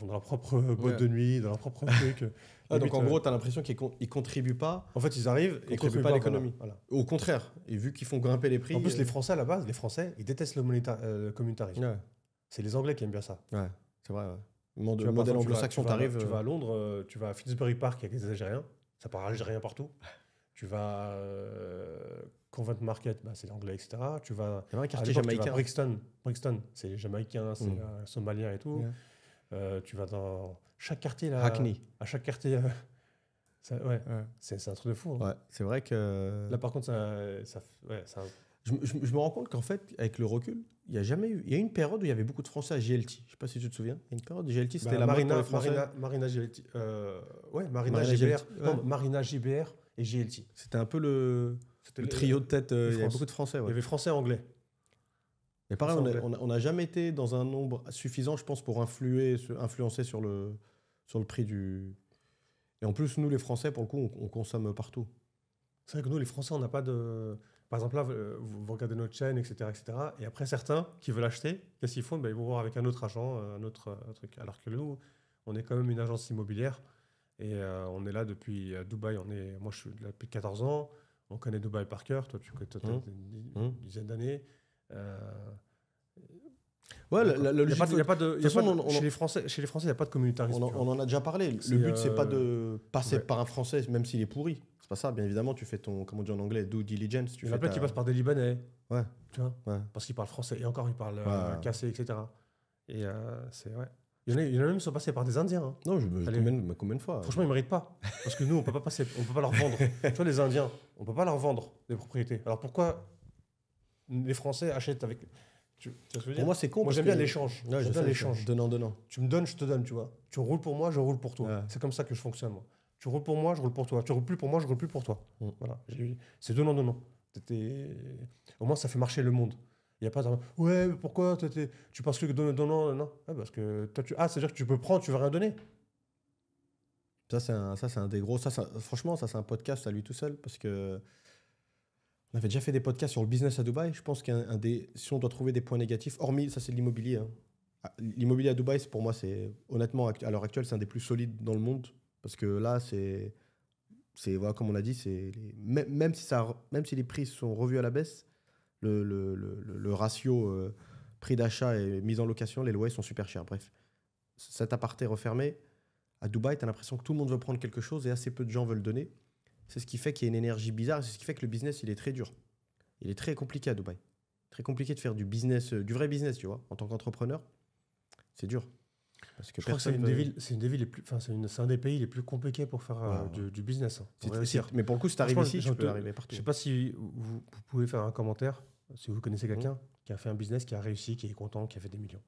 dans leur propre boîte Ouais. de nuit, dans leur propre truc. Ah, donc Limite, en gros, tu as l'impression qu'ils ne contribuent pas. en fait, ils arrivent et Ils ils contribuent contribuent pas à pas, l'économie. voilà. Au contraire, et vu qu'ils font grimper les prix. En plus, les Français, à la base, ils détestent le communautarisme. Ouais, C'est les Anglais qui aiment bien ça. ouais, c'est vrai. Ouais. Tu vois, Le par modèle exemple, anglo-saxon, t'arrives. tu vas à Londres, tu vas à Finsbury Park avec des Algériens, ça parle algérien partout. Tu vas Convent Market, bah, c'est l'anglais, etc. Tu vas Il y avait un à quartier l'époque, tu vas à jamaïcain. Brixton, c'est les Jamaïcains, c'est Somaliens et tout. Ouais. Tu vas dans chaque quartier là. Hackney. À chaque quartier, ouais, Ouais. c'est un truc de fou. Hein. Ouais, c'est vrai que. Là, par contre, ouais, Je me rends compte qu'en fait, avec le recul, il y a jamais eu. Il y a eu une période où il y avait beaucoup de Français à GLT. Je sais pas si tu te souviens. Il y a une période où GLT, c'était la mode pour les Français. Marina GLT. Marina Marina GBR. GLT, ouais. Non, Marina JBR et GLT. C'était un peu le trio de tête. Il y avait France. beaucoup de Français. Il y Ouais. avait français et anglais. Mais pareil, Français, on n'a jamais été dans un nombre suffisant, je pense, pour influencer sur le prix du. Et en plus, nous, les Français, pour le coup, on consomme partout. C'est vrai que nous, les Français, on n'a pas de. Par exemple, là, vous regardez notre chaîne, etc., etc. Et après, certains qui veulent acheter, qu'est-ce qu'ils font? Ben, ils vont voir avec un autre agent, un autre truc. Alors que nous, on est quand même une agence immobilière. Et on est là depuis Dubaï. Moi, je suis là depuis 14 ans. On connaît Dubaï par cœur. Toi, tu connais une dizaine d'années. Ouais, Il n'y a pas de. façon, Chez les Français, il n'y a pas de communautarisme. on en a déjà parlé. C'est, Le but, c'est pas de passer ouais. par un Français, même s'il est pourri. C'est pas ça. Bien évidemment, tu fais ton, comme on dit en anglais, due diligence. Il y en a plein qui passent par des Libanais. Ouais. Tu vois, Ouais. parce qu'ils parlent français. Et encore, ils parlent cassé, etc. Et c'est. Ouais. Il y en a même qui sont passés par des Indiens. Hein. Non, Allez. combien de fois? Franchement, ils ne méritent pas. Parce que nous, on ne peut pas leur vendre. Tu vois, les Indiens, on ne peut pas leur vendre des propriétés. Alors pourquoi les Français achètent avec. Tu vois ce que je veux dire? Pour moi, c'est con. Moi, parce j'aime que- bien l'échange. Ouais, J'aime bien l'échange. Donnant. Tu me donnes, je te donne, tu vois. Tu roules pour moi, je roule pour toi. Ouais. C'est comme ça que je fonctionne, moi. Tu roules pour moi, je roule pour toi. Tu roules plus pour moi, je roule plus pour toi. Mm. Voilà. C'est donnant. Au moins, ça fait marcher le monde. Il n'y a pas de... Ouais, mais pourquoi tu penses que donnant, non? Ouais, parce que toi, c'est-à-dire que tu peux prendre, tu veux rien donner. Ça, c'est un des gros. Franchement, ça, c'est un podcast à lui tout seul. Parce que. On avait déjà fait des podcasts sur le business à Dubaï. Je pense si on doit trouver des points négatifs, hormis, ça c'est de l'immobilier. Hein. L'immobilier à Dubaï, pour moi, c'est honnêtement, à l'heure actuelle, c'est un des plus solides dans le monde. Parce que là, voilà, comme on a dit, même si les prix sont revus à la baisse, le ratio prix d'achat et mise en location, les loyers sont super chers. Bref, cet aparté refermé, à Dubaï, tu as l'impression que tout le monde veut prendre quelque chose et assez peu de gens veulent donner. C'est ce qui fait qu'il y a une énergie bizarre. C'est ce qui fait que le business, il est très dur. Il est très compliqué à Dubaï. Très compliqué de faire du business, du vrai business, tu vois. En tant qu'entrepreneur, c'est dur. Parce que Je crois que c'est un des pays les plus compliqués pour faire du business. Hein, pour réussir. Mais pour le coup, si tu arrives ici, tu peux arriver Je partout. ne sais pas si vous pouvez faire un commentaire, si vous connaissez quelqu'un qui a fait un business, qui a réussi, qui est content, qui a fait des millions.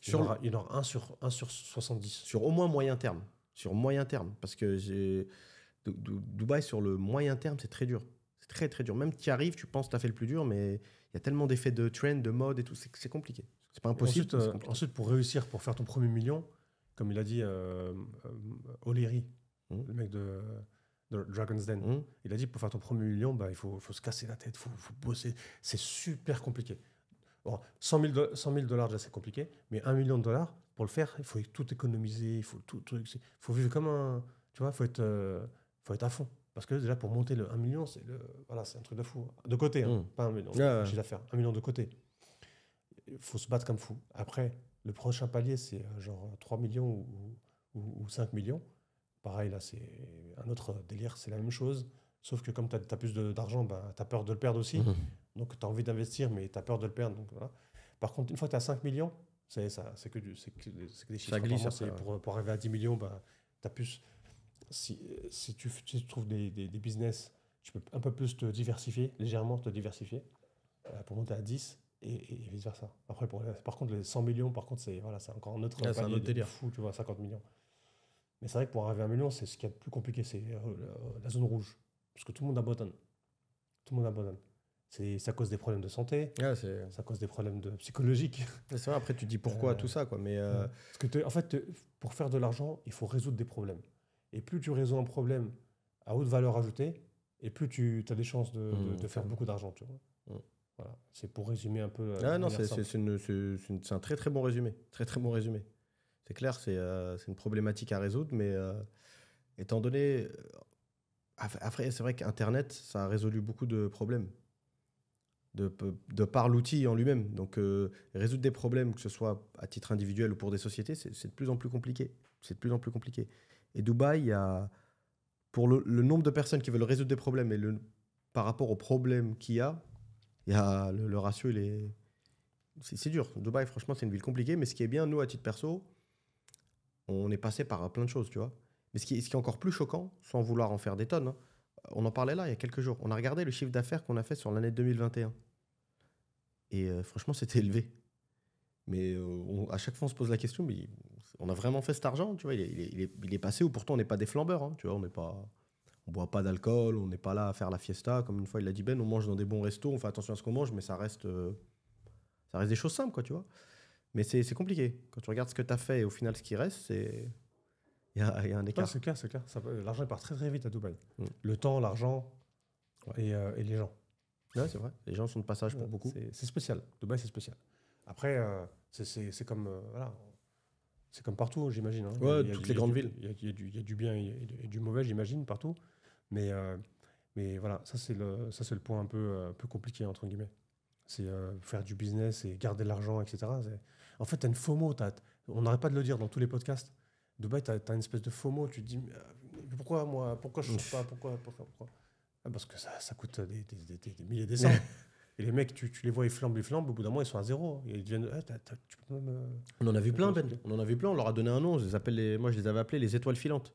Il y en aura un sur 70. Sur au moins moyen terme. Sur moyen terme. Parce que Dubaï, sur le moyen terme, c'est très dur. C'est très, très dur. Même tu y arrives, tu penses que tu as fait le plus dur, mais il y a tellement d'effets de trend, de mode et tout, c'est compliqué. C'est pas impossible. Ensuite, pour réussir, pour faire ton premier million, comme il a dit O'Leary, le mec de Dragon's Den, il a dit pour faire ton premier million, il faut se casser la tête, il faut bosser. C'est super compliqué. Bon, 100 000 $, déjà, c'est compliqué, mais $1 million, pour le faire, il faut tout économiser, il faut faut vivre comme un... Tu vois, faut être à fond. Parce que déjà, pour monter le 1 million, c'est un truc de fou. De côté, pas 1 million. Chiffre d'affaires. 1 million de côté. Il faut se battre comme fou. Après, le prochain palier, c'est genre 3 millions ou 5 millions. Pareil, là, c'est un autre délire. C'est la même chose. Sauf que comme tu as plus d'argent, tu as peur de le perdre aussi. Donc, tu as envie d'investir, mais tu as peur de le perdre. Donc, voilà. Par contre, une fois que tu as 5 millions, c'est que des chiffres. Ça glisse. Pour arriver à 10 millions, tu as plus... Si tu trouves des business, tu peux un peu plus légèrement te diversifier pour monter à 10 et vice-versa. Après, par contre, les 100 millions, par contre, c'est encore un autre délire fou, tu vois, 50 millions. Mais c'est vrai que pour arriver à 1 million, c'est ce qui est le plus compliqué, c'est la zone rouge. Parce que tout le monde abandonne. C'est à cause des problèmes de santé, c'est à cause des problèmes psychologiques. C'est vrai, après, tu dis pourquoi tout ça, quoi. Mais Parce que en fait, pour faire de l'argent, il faut résoudre des problèmes. Et plus tu résous un problème à haute valeur ajoutée, et plus tu as des chances de faire beaucoup d'argent. Tu vois. Voilà. C'est pour résumer un peu. C'est un très très bon résumé. Très très bon résumé. C'est clair, c'est une problématique à résoudre, mais étant donné. Après, c'est vrai qu'Internet, ça a résolu beaucoup de problèmes. De par l'outil en lui-même. Donc, résoudre des problèmes, que ce soit à titre individuel ou pour des sociétés, c'est de plus en plus compliqué. Et Dubaï, il y a, pour le nombre de personnes qui veulent résoudre des problèmes et par rapport aux problèmes qu'il y a le ratio, c'est dur. Dubaï, franchement, c'est une ville compliquée. Mais ce qui est bien, nous, à titre perso, on est passé par plein de choses, tu vois. Mais ce qui est encore plus choquant, sans vouloir en faire des tonnes, on en parlait là il y a quelques jours. On a regardé le chiffre d'affaires qu'on a fait sur l'année 2021. Et franchement, c'était élevé. Mais à chaque fois, on se pose la question, mais on a vraiment fait cet argent, tu vois, il est passé où pourtant on n'est pas des flambeurs, hein, tu vois, on boit pas d'alcool, on n'est pas là à faire la fiesta, comme une fois il l'a dit Ben, on mange dans des bons restos, on fait attention à ce qu'on mange, mais ça reste des choses simples, quoi, tu vois. Mais c'est compliqué. Quand tu regardes ce que tu as fait et au final ce qui reste, il y a un écart. Ouais, c'est clair. L'argent il part très très vite à Dubaï. Le temps, l'argent et les gens. Ouais, c'est vrai. Les gens sont de passage pour beaucoup. C'est spécial. Dubaï, c'est spécial. Après, c'est comme voilà, c'est comme partout, j'imagine. Hein. Ouais, toutes les grandes villes. Il y a du bien et du mauvais, j'imagine, partout. Mais voilà, ça c'est le point un peu compliqué entre guillemets. C'est faire du business et garder de l'argent, etc. En fait, tu as une FOMO. On n'arrête pas de le dire dans tous les podcasts. Dubaï, tu as une espèce de FOMO. Tu te dis, mais pourquoi moi? Pourquoi je ne sors pas? Pourquoi? Parce que ça coûte des milliers et des cents. Et les mecs, tu les vois, ils flambent. Au bout d'un moment, ils sont à zéro. Hein. Et ils deviennent. Tu peux même. On en a vu plein, Ben. On en a vu plein. On leur a donné un nom. Moi, je les avais appelés les étoiles filantes.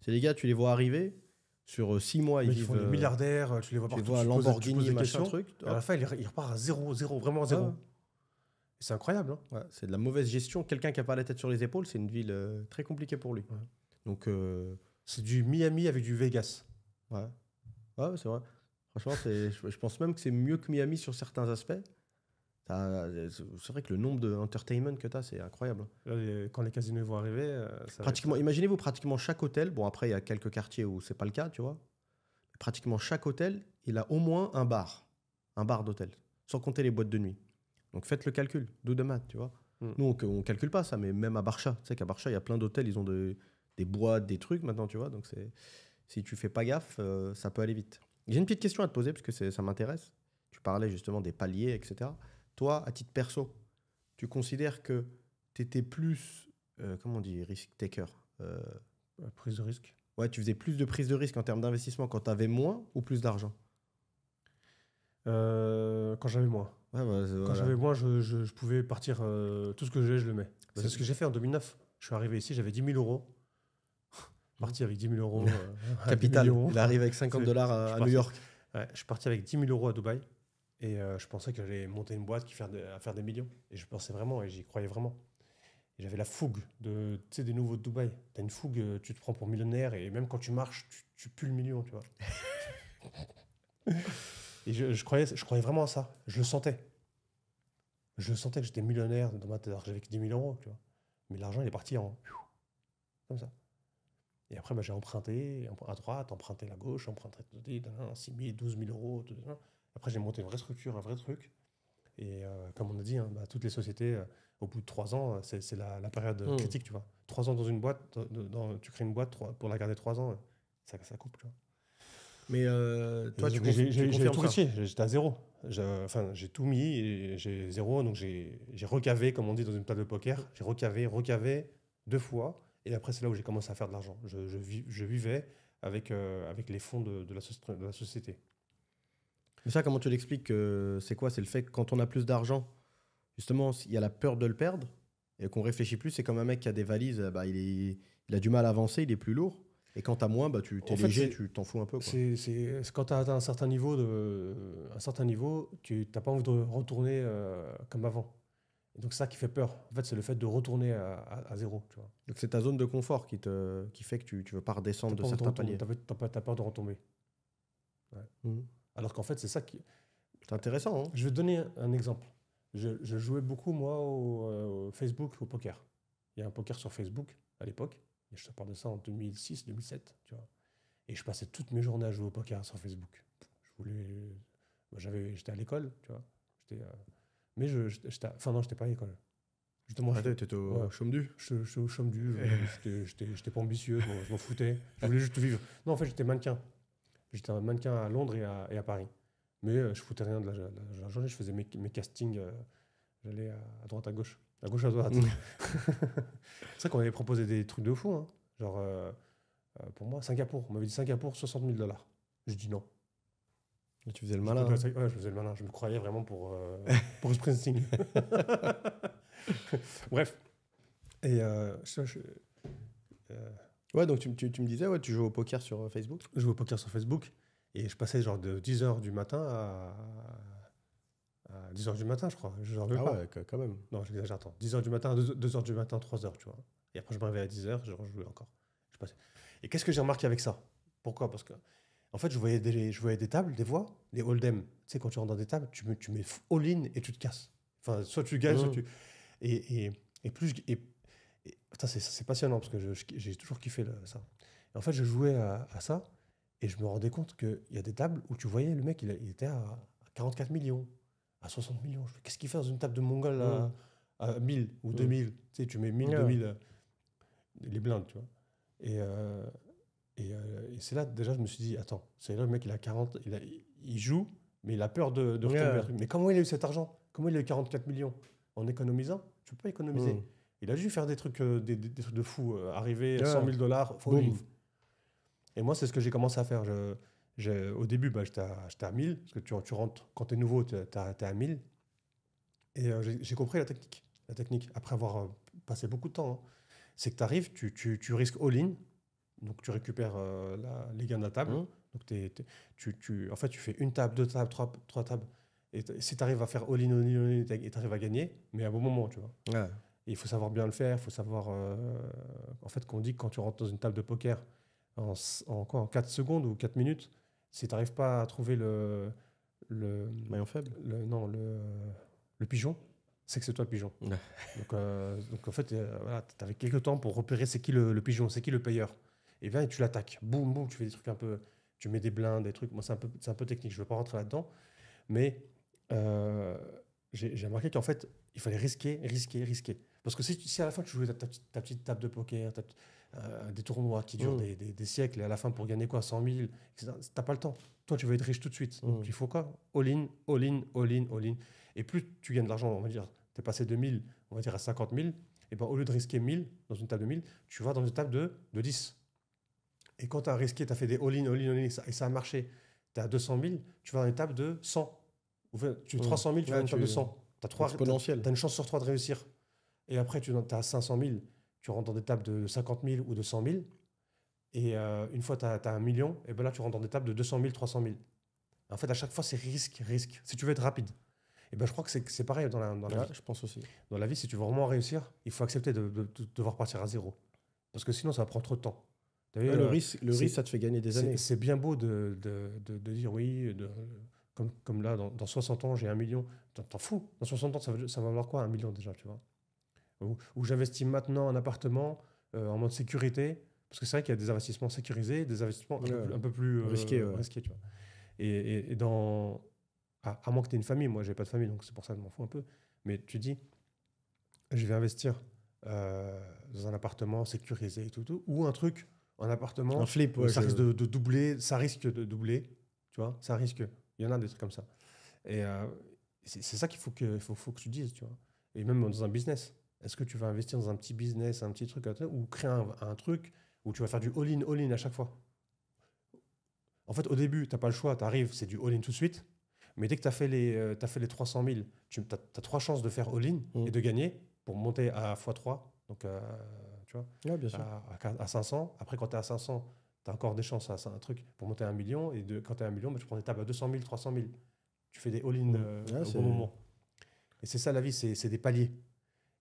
C'est les gars, tu les vois arriver. Sur 6 mois, ils Ils vivent. font des milliardaires, tu les vois Tu les partout. vois Tu Lamborghini, poses des machin, questions. truc. À la fin, il repart à zéro, vraiment à zéro. Ouais. Et c'est incroyable. Hein. Ouais, c'est de la mauvaise gestion. Quelqu'un qui n'a pas la tête sur les épaules, c'est une ville très compliquée pour lui. Ouais. Donc, c'est du Miami avec du Vegas. ouais, c'est vrai. Franchement, je pense même que c'est mieux que Miami sur certains aspects. C'est vrai que le nombre d'entertainment que tu as, c'est incroyable. Là, quand les casinos vont arriver, Imaginez-vous pratiquement chaque hôtel. Bon, après, il y a quelques quartiers où c'est pas le cas, tu vois. Pratiquement chaque hôtel, il a au moins un bar d'hôtel, sans compter les boîtes de nuit. Donc faites le calcul, do the math, tu vois. Nous, on calcule pas ça, mais même à Barcha, tu sais qu'à Barcha, il y a plein d'hôtels, ils ont des boîtes, des trucs maintenant, tu vois. Donc si tu fais pas gaffe, ça peut aller vite. J'ai une petite question à te poser, parce que ça m'intéresse. Tu parlais justement des paliers, etc. Toi, à titre perso, tu considères que tu étais plus, comment on dit, risk taker prise de risque. Ouais, tu faisais plus de prise de risque en termes d'investissement quand tu avais moins ou plus d'argent? Quand j'avais moins. Ouais, Quand j'avais moins, je pouvais partir, tout ce que j'ai, je le mets. C'est ce que j'ai fait en 2009. Je suis arrivé ici, j'avais 10 000 euros. Parti avec 10 000 euros. Capital. Il arrive avec $50 à New York. Ouais, je suis parti avec 10 000 euros à Dubaï. Et je pensais que j'allais monter une boîte à faire des millions. Et je pensais vraiment, et j'y croyais vraiment. Et j'avais la fougue des nouveaux de Dubaï. Tu as une fougue, tu te prends pour millionnaire. Et même quand tu marches, tu pues le million, tu vois. Et je croyais vraiment à ça. Je le sentais. Je sentais que j'étais millionnaire dans ma tête. J'avais que 10 000 euros, tu vois. Mais l'argent, il est parti comme ça. Et après, j'ai emprunté à droite, emprunté à gauche, emprunté 6 000, 12 000 euros. Après, j'ai monté une vraie structure, un vrai truc. Et comme on a dit, toutes les sociétés, au bout de 3 ans, c'est la période critique, tu vois. 3 ans dans une boîte, tu crées une boîte pour la garder 3 ans, ça coupe, tu vois. Mais toi, tu j'ai confirmes tout ça. risqué, j'étais à zéro. J'ai tout mis et j'ai zéro, donc j'ai recavé, comme on dit dans une table de poker. J'ai recavé 2 fois, et après c'est là où j'ai commencé à faire de l'argent. Je vivais avec les fonds de la société. Mais ça, comment tu l'expliques? C'est quoi? C'est le fait que quand on a plus d'argent, justement, il y a la peur de le perdre et qu'on réfléchit plus. C'est comme un mec qui a des valises, il a du mal à avancer, il est plus lourd. Et quand tu as moins, tu es léger, tu t'en fous un peu. Quoi. C'est quand tu as atteint un certain niveau, tu n'as pas envie de retourner comme avant. Et donc c'est ça qui fait peur. En fait, c'est le fait de retourner à zéro. Tu vois. Donc c'est ta zone de confort qui fait que tu ne veux pas redescendre de certains paliers. Tu as peur de retomber. Ouais. Alors qu'en fait, c'est ça qui... C'est intéressant. Hein. Je vais te donner un exemple. Je jouais beaucoup, moi, au Facebook, au poker. Il y a un poker sur Facebook à l'époque. Et je te parle de ça en 2006, 2007, tu vois. Et je passais toutes mes journées à jouer au poker sur Facebook. J'étais à l'école, tu vois. Mais j'étais pas à l'école. Justement, t'étais au chôme du. J'étais au chôme du. J'étais pas ambitieux, je m'en foutais. Je voulais juste vivre. Non, en fait, j'étais mannequin. J'étais un mannequin à Londres et à Paris. Mais je foutais rien de la journée. Je faisais mes castings. J'allais à droite, à gauche. À gauche, à droite. C'est vrai qu'on m'avait proposé des trucs de fou. Hein. Genre, pour moi, Singapour. On m'avait dit Singapour, 60 000 $. J'ai dit non. Et tu faisais le malin. Ouais, je faisais le malin. Je me croyais vraiment pour Springsteen. Bref. Et ouais, donc tu me disais, ouais, tu joues au poker sur Facebook. Je jouais au poker sur Facebook. Et je passais genre de 10h du matin à 10h du matin, je crois. Ouais, quand même. Non, j'exagère. Attends. 10h du matin, 2h du matin, 3h, tu vois. Et après, je me réveillais à 10h, je rejouais encore. Je passais. Et qu'est-ce que j'ai remarqué avec ça? Pourquoi? Parce que, en fait, je voyais des tables, des voix, des hold'em. Tu sais, quand tu rentres dans des tables, tu mets all-in et tu te casses. Enfin, soit tu gagnes, soit tu... Et putain, c'est passionnant parce que j'ai toujours kiffé ça. Et en fait, je jouais à ça et je me rendais compte qu'il y a des tables où tu voyais le mec, il était à 44 millions, à 60 millions. Qu'est-ce qu'il fait dans une table de Mongol à 1000 ou 2000? Tu sais, tu mets 1000, 2000, les blindes, tu vois. Et c'est là, déjà, je me suis dit, attends, c'est là le mec, il a 40, il joue, mais il a peur de retomber un truc. Mais comment il a eu cet argent? Comment il a eu 44 millions? En économisant? Tu peux pas économiser. Il a dû faire des trucs, des trucs de fou, arriver à 100 000 $, faut vivre. Et moi, c'est ce que j'ai commencé à faire. Au début, bah, j'étais à 1000, parce que tu rentres, quand tu es nouveau, tu es à 1000. Et j'ai compris la technique. La technique, après avoir passé beaucoup de temps, hein. C'est que tu arrives, tu risques all-in, donc tu récupères les gains de la table. Hum. Donc en fait, tu fais une table, deux tables, trois tables. Et si tu arrives à faire all-in, all-in, all-in, et tu arrives à gagner, mais à un bon moment, tu vois. Ouais. Et il faut savoir bien le faire, il faut savoir. En fait, qu'on dit que quand tu rentres dans une table de poker en 4 secondes ou 4 minutes, si tu n'arrives pas à trouver Maillon faible. non, le pigeon, c'est que c'est toi le pigeon. Ouais. Donc en fait, voilà, tu avais quelques temps pour repérer c'est qui le pigeon, c'est qui le payeur. Et bien, tu l'attaques. Boum, boum, tu fais des trucs un peu. Tu mets des blindes, des trucs. Moi, c'est un peu technique, je ne veux pas rentrer là-dedans. Mais euh, j'ai remarqué qu'en fait, il fallait risquer, risquer, risquer. Parce que si à la fin tu jouais ta petite table de poker, des tournois qui durent des siècles, et à la fin pour gagner quoi, 100 000, etc., t'as pas le temps. Toi, tu veux être riche tout de suite. Donc il faut quoi? All-in, all-in, all-in, all-in. Et plus tu gagnes de l'argent, on va dire, tu es passé de 1000, on va dire à 50 000, et ben, au lieu de risquer 1000 dans une table de 1000, tu vas dans une table de 10. Et quand tu as risqué, tu as fait des all-in, all-in, all-in, et ça a marché, tu es à 200 000, tu vas dans une table de 100. Ou tu 300 000, tu vas dans une table de 100. Tu Exponentiel. as une chance sur 3 de réussir. Et après, tu es à 500 000, tu rentres dans des tables de 50 000 ou de 100 000. Et une fois tu as 1 million, et ben là, tu rentres dans des tables de 200 000, 300 000. En fait, à chaque fois, c'est risque, risque. Si tu veux être rapide. Et ben, je crois que c'est pareil dans la vie. Je pense aussi. Dans la vie, si tu veux vraiment réussir, il faut accepter de devoir partir à zéro. Parce que sinon, ça va prendre trop de temps. T'as vu, Le risque, ça te fait gagner des années. c'est bien beau de dire oui, comme là, dans 60 ans, j'ai 1 million. T'en fous. Dans 60 ans, ça va valoir quoi, 1 million déjà, tu vois? Ou j'investis maintenant en appartement, en mode sécurité. Parce que c'est vrai qu'il y a des investissements sécurisés, des investissements un peu plus Risqués, ouais. risqués, tu vois. Et à moins que tu aies une famille, moi, j'ai pas de famille, donc c'est pour ça que je m'en fous un peu. Mais tu dis, je vais investir dans un appartement sécurisé et tout, ou un truc en appartement, Un flip, ouais. ça risque de doubler, ça risque de doubler, tu vois, ça risque. Il y en a des trucs comme ça. Et c'est ça qu'il faut faut que tu dises, tu vois. Et même dans un business, est-ce que tu vas investir dans un petit business, un petit truc, ou créer un truc où tu vas faire du all-in à chaque fois? En fait, au début, tu n'as pas le choix, tu arrives, c'est du all-in tout de suite. Mais dès que tu as fait les 300 000, tu as 3 chances de faire all-in et de gagner pour monter à x3. Donc, tu vois, Ouais, bien sûr. à 500. Après, quand tu es à 500, tu as encore des chances à un truc pour monter à 1 million. Et quand tu es à 1 million, bah, tu prends des tables à 200 000, 300 000. Tu fais des all-in au bon moment. Et c'est ça la vie, c'est des paliers.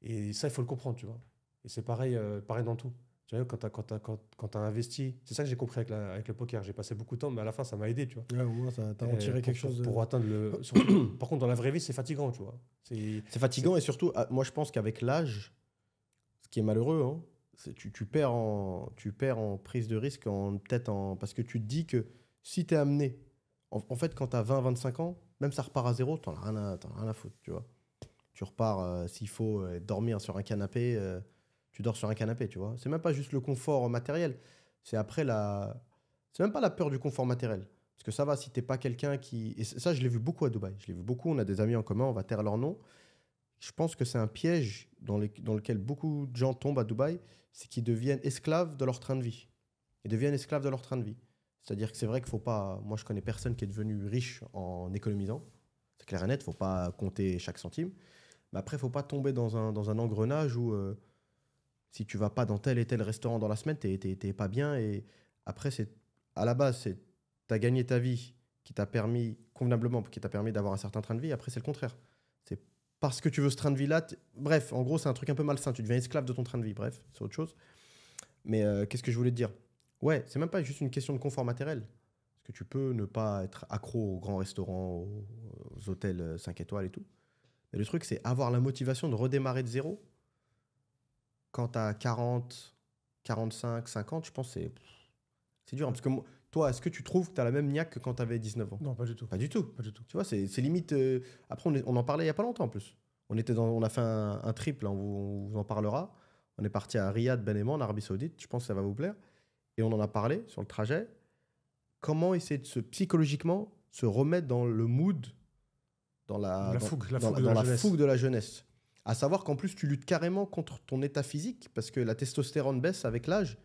Et ça, il faut le comprendre, tu vois. Et c'est pareil, pareil dans tout. Tu vois, quand tu as investi, c'est ça que j'ai compris avec le poker. J'ai passé beaucoup de temps, mais à la fin, ça m'a aidé, tu vois. Ouais, au moins, t'as en tiré quelque chose. Pour atteindre surtout, par contre, dans la vraie vie, c'est fatigant, tu vois. C'est fatigant et surtout, moi, je pense qu'avec l'âge, ce qui est malheureux, hein, c'est tu perds en prise de risque, parce que tu te dis que si tu es amené, en fait, quand tu as 20-25 ans, même ça repart à zéro, t'en as rien à foutre, tu vois. Tu repars, s'il faut dormir sur un canapé, tu dors sur un canapé, tu vois. C'est même pas juste le confort matériel, c'est après c'est même pas la peur du confort matériel. Parce que ça va, si t'es pas quelqu'un qui... Et ça, je l'ai vu beaucoup à Dubaï. Je l'ai vu beaucoup, on a des amis en commun, on va taire leur nom. Je pense que c'est un piège dans lequel beaucoup de gens tombent à Dubaï, c'est qu'ils deviennent esclaves de leur train de vie. Ils deviennent esclaves de leur train de vie. C'est-à-dire que c'est vrai qu'il faut pas... Moi, je connais personne qui est devenu riche en économisant. C'est clair et net, il ne faut pas compter chaque centime. Mais après, il ne faut pas tomber dans un engrenage où si tu ne vas pas dans tel et tel restaurant dans la semaine, tu n'es pas bien. Et après, à la base, tu as gagné ta vie qui t'a permis, convenablement, qui t'a permis d'avoir un certain train de vie. Après, c'est le contraire. C'est parce que tu veux ce train de vie-là. Bref, en gros, c'est un truc un peu malsain. Tu deviens esclave de ton train de vie. Bref, c'est autre chose. Mais qu'est-ce que je voulais te dire? Ouais, c'est même pas juste une question de confort matériel. Parce que tu peux ne pas être accro aux grands restaurants, aux hôtels 5 étoiles et tout. Mais le truc, c'est avoir la motivation de redémarrer de zéro. Quand tu as 40, 45, 50, je pense que c'est dur. Hein, parce que toi, est-ce que tu trouves que tu as la même niaque que quand tu avais 19 ans? Non, pas du tout. Pas du tout. Pas du tout. Tu vois, c'est limite... Après, on en parlait il n'y a pas longtemps en plus. On a fait un trip, là, on vous en parlera. On est parti à Riyad, Ben et moi, en Arabie Saoudite. Je pense que ça va vous plaire. Et on en a parlé sur le trajet. Comment essayer de psychologiquement se remettre dans le mood, dans la fougue de la jeunesse. À savoir qu'en plus, tu luttes carrément contre ton état physique parce que la testostérone baisse avec l'âge.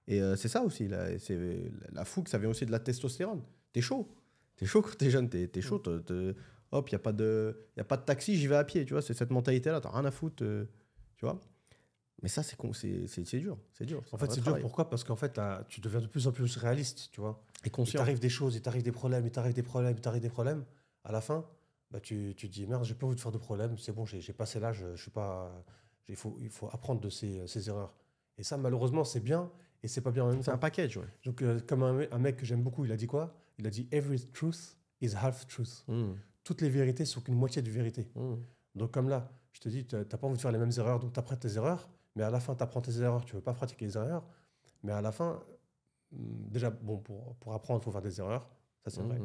Et c'est ça aussi. La fougue, ça vient aussi de la testostérone. t'es chaud. T'es chaud quand t'es jeune, t'es chaud. Hop, y a pas de taxi, j'y vais à pied, tu vois. C'est cette mentalité-là, t'as rien à foutre, tu vois. Mais ça, c'est dur. C'est dur. En fait, c'est dur. Pourquoi? Parce qu'en fait, tu deviens de plus en plus réaliste, tu vois. Et Il conscient. t'arrive des choses, il t'arrive des problèmes, il t'arrive des problèmes, il t'arrive des problèmes. À la fin, bah, tu te dis, merde, j'ai pas envie de faire de problème. C'est bon, j'ai passé l'âge, je suis pas... il faut apprendre de ces erreurs. Et ça, malheureusement, c'est bien et c'est pas bien en même C'est un temps. package, ouais. Donc, comme un mec que j'aime beaucoup, il a dit quoi? Il a dit, every truth is half truth. Toutes les vérités sont qu'une moitié de vérité. Donc, comme là, je te dis, tu n'as pas envie de faire les mêmes erreurs, donc tu apprends tes erreurs, mais à la fin, tu apprends tes erreurs, tu ne veux pas pratiquer les erreurs, mais à la fin, déjà, bon, pour apprendre, il faut faire des erreurs, ça c'est vrai.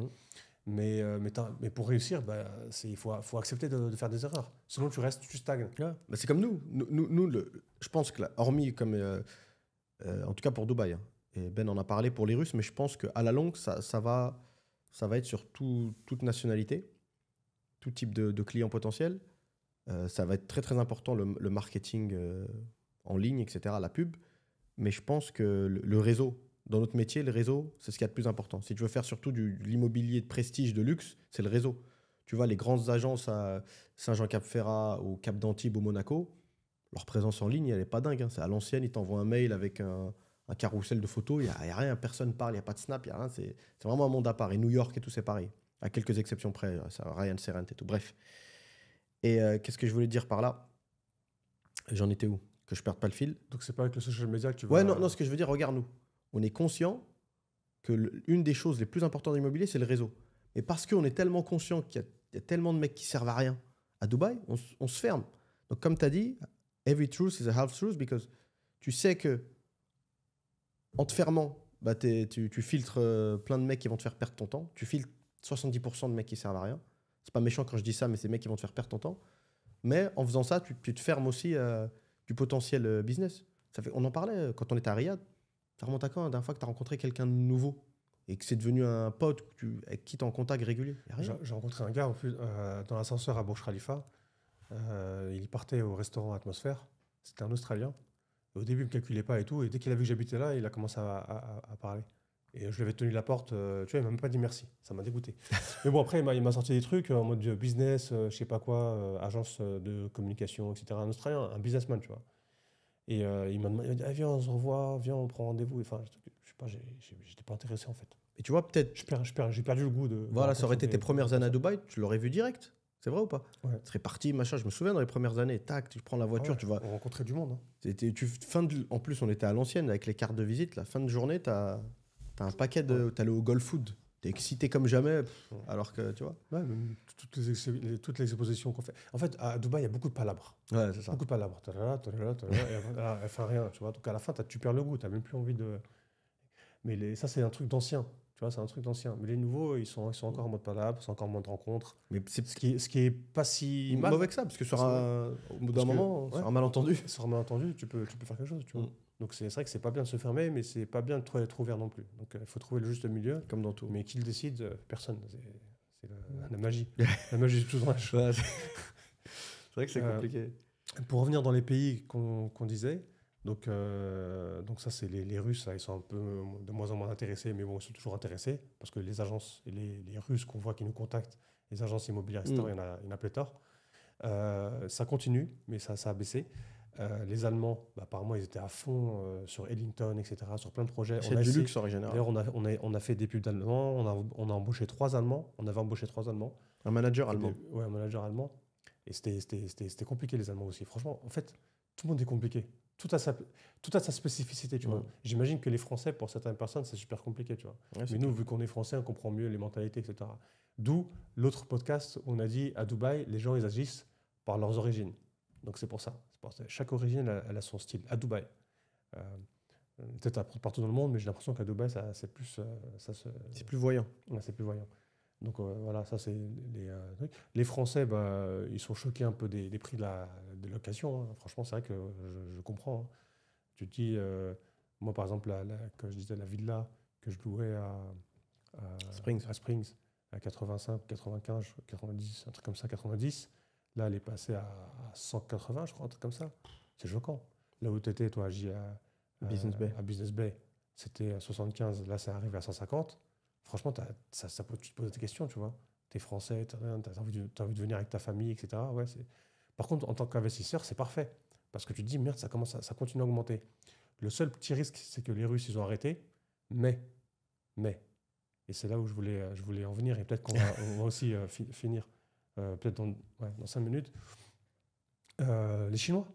Mais pour réussir, bah, il faut accepter de faire des erreurs. Sinon, tu stagnes. Ouais. Bah, c'est comme nous. Je pense que, là, hormis comme. En tout cas pour Dubaï, hein, et Ben en a parlé pour les Russes, mais je pense qu'à la longue, ça va être sur toute nationalité, tout type de clients potentiels. Ça va être très très important le marketing en ligne, etc., la pub. Mais je pense que le réseau, dans notre métier, le réseau, c'est ce qu'il y a de plus important. Si tu veux faire surtout de l'immobilier de prestige, de luxe, c'est le réseau. Tu vois, les grandes agences à Saint-Jean-Cap-Ferrat, au Cap d'Antibes, au Monaco, leur présence en ligne, elle n'est pas dingue. Hein. C'est à l'ancienne, ils t'envoient un mail avec un carrousel de photos, il n'y a rien, personne parle, il n'y a pas de snap, il n'y a rien. C'est vraiment un monde à part. Et New York et tout, c'est pareil. À quelques exceptions près, Ryan Serent et tout. Bref. Et qu'est-ce que je voulais dire par là? J'en étais où? Que je ne perde pas le fil. Donc, c'est pas avec le social media que tu vas... Ouais, non, ce que je veux dire, regarde, nous. On est conscient que une des choses les plus importantes de l'immobilier, c'est le réseau. Mais parce qu'on est tellement conscient qu'il y a tellement de mecs qui servent à rien à Dubaï, on se ferme. Donc, comme tu as dit, every truth is a half truth, because tu sais que en te fermant, bah, tu filtres plein de mecs qui vont te faire perdre ton temps. Tu filtres 70% de mecs qui servent à rien. C'est pas méchant quand je dis ça, mais c'est des mecs qui vont te faire perdre ton temps. Mais en faisant ça, tu te fermes aussi du potentiel business. On en parlait quand on était à Riyad. Ça remonte à quand la dernière fois que tu as rencontré quelqu'un de nouveau et que c'est devenu un pote avec qui tu es en contact régulier? J'ai rencontré un gars en plus, dans l'ascenseur à Burj Khalifa. Il partait au restaurant Atmosphère. C'était un Australien. Et au début, il ne me calculait pas et tout. Et dès qu'il a vu que j'habitais là, il a commencé à parler. Et je lui avais tenu la porte. Tu vois, il ne m'a même pas dit merci. Ça m'a dégoûté. Mais bon, après, il m'a sorti des trucs en mode business, je ne sais pas quoi, agence de communication, etc. Un Australien, un businessman, tu vois. Et il m'a dit, ah, viens, on se revoit, viens, on prend rendez-vous. Enfin, je sais pas, j'étais pas intéressé en fait. Et tu vois, peut-être. J'ai perdu le goût de. Voilà, ça aurait été tes premières années à Dubaï, tu l'aurais vu direct. C'est vrai ou pas? Ouais. Tu serais parti, machin. Je me souviens dans les premières années, tac, tu prends la voiture, tu vas. On rencontrait du monde. Hein. En plus, on était à l'ancienne avec les cartes de visite. La fin de journée, t'as un paquet de. T'allais au Golf Food. T'es excité comme jamais, alors que tu vois. Ouais, même toutes les expositions qu'on fait. En fait, à Dubaï, il y a beaucoup de palabres. Ouais, c'est ça. Beaucoup de palabres. Elle fait rien, tu vois. Donc à la fin, tu perds le goût. Tu n'as même plus envie de. Mais ça, c'est un truc d'ancien. Tu vois, c'est un truc d'ancien. Mais les nouveaux, ils sont encore en mode palabre, c'est encore en mode rencontre. Mais c'est ce qui est pas si mal. Mauvais que ça, parce que au bout d'un moment, sur un malentendu. Sur un malentendu, tu peux faire quelque chose, tu vois. Donc c'est vrai que c'est pas bien de se fermer, mais c'est pas bien de être ouvert non plus. Donc il faut trouver le juste milieu. Comme dans tout. Mais qui le décide? Personne. C'est la magie. La magie du tout dans l'âge. Ouais, c'est vrai que c'est compliqué. Pour revenir dans les pays qu'on disait, donc ça c'est les Russes, là, ils sont un peu de moins en moins intéressés, mais bon, ils sont toujours intéressés, parce que les agences et les Russes qu'on voit qui nous contactent, les agences immobilières, etc., il y en a pléthore. Ça continue, mais ça a baissé. Les Allemands, apparemment, ils étaient à fond sur Ellington, etc., sur plein de projets. C'est du luxe en général. D'ailleurs, on a fait des pubs d'Allemands, on a embauché 3 Allemands, on avait embauché 3 Allemands. Un manager allemand. Ouais, un manager allemand. Et c'était compliqué, les Allemands aussi. Franchement, en fait, tout le monde est compliqué. Tout a sa spécificité, tu vois. J'imagine que les Français, pour certaines personnes, c'est super compliqué, tu vois. Ouais, mais nous, vu qu'on est Français, on comprend mieux les mentalités, etc. D'où l'autre podcast où on a dit, à Dubaï, les gens, ils agissent par leurs origines. Donc c'est pour ça. Chaque origine, elle a son style. À Dubaï. Peut-être partout dans le monde, mais j'ai l'impression qu'à Dubaï, c'est plus... c'est plus voyant. Ouais, c'est plus voyant. Donc voilà, ça c'est les trucs. Les Français, ils sont choqués un peu des prix de location. Hein. Franchement, c'est vrai que je comprends. Hein. Tu te dis, moi par exemple, comme je disais, la villa que je louais à Springs, à 85, 95, 90, un truc comme ça, 90, là elle est passée à 180, je crois, un truc comme ça. C'est choquant. Là où tu étais, toi, à Business Bay, c'était à 75, là c'est arrivé à 150. franchement, tu te poses des questions, tu vois. Tu es français, tu as envie de venir avec ta famille, etc. Ouais, par contre, en tant qu'investisseur, c'est parfait. Parce que tu te dis, merde, ça continue à augmenter. Le seul petit risque, c'est que les Russes, ils ont arrêté. Mais, et c'est là où je voulais en venir, et peut-être on va aussi finir, peut-être dans 5 minutes. Les Chinois.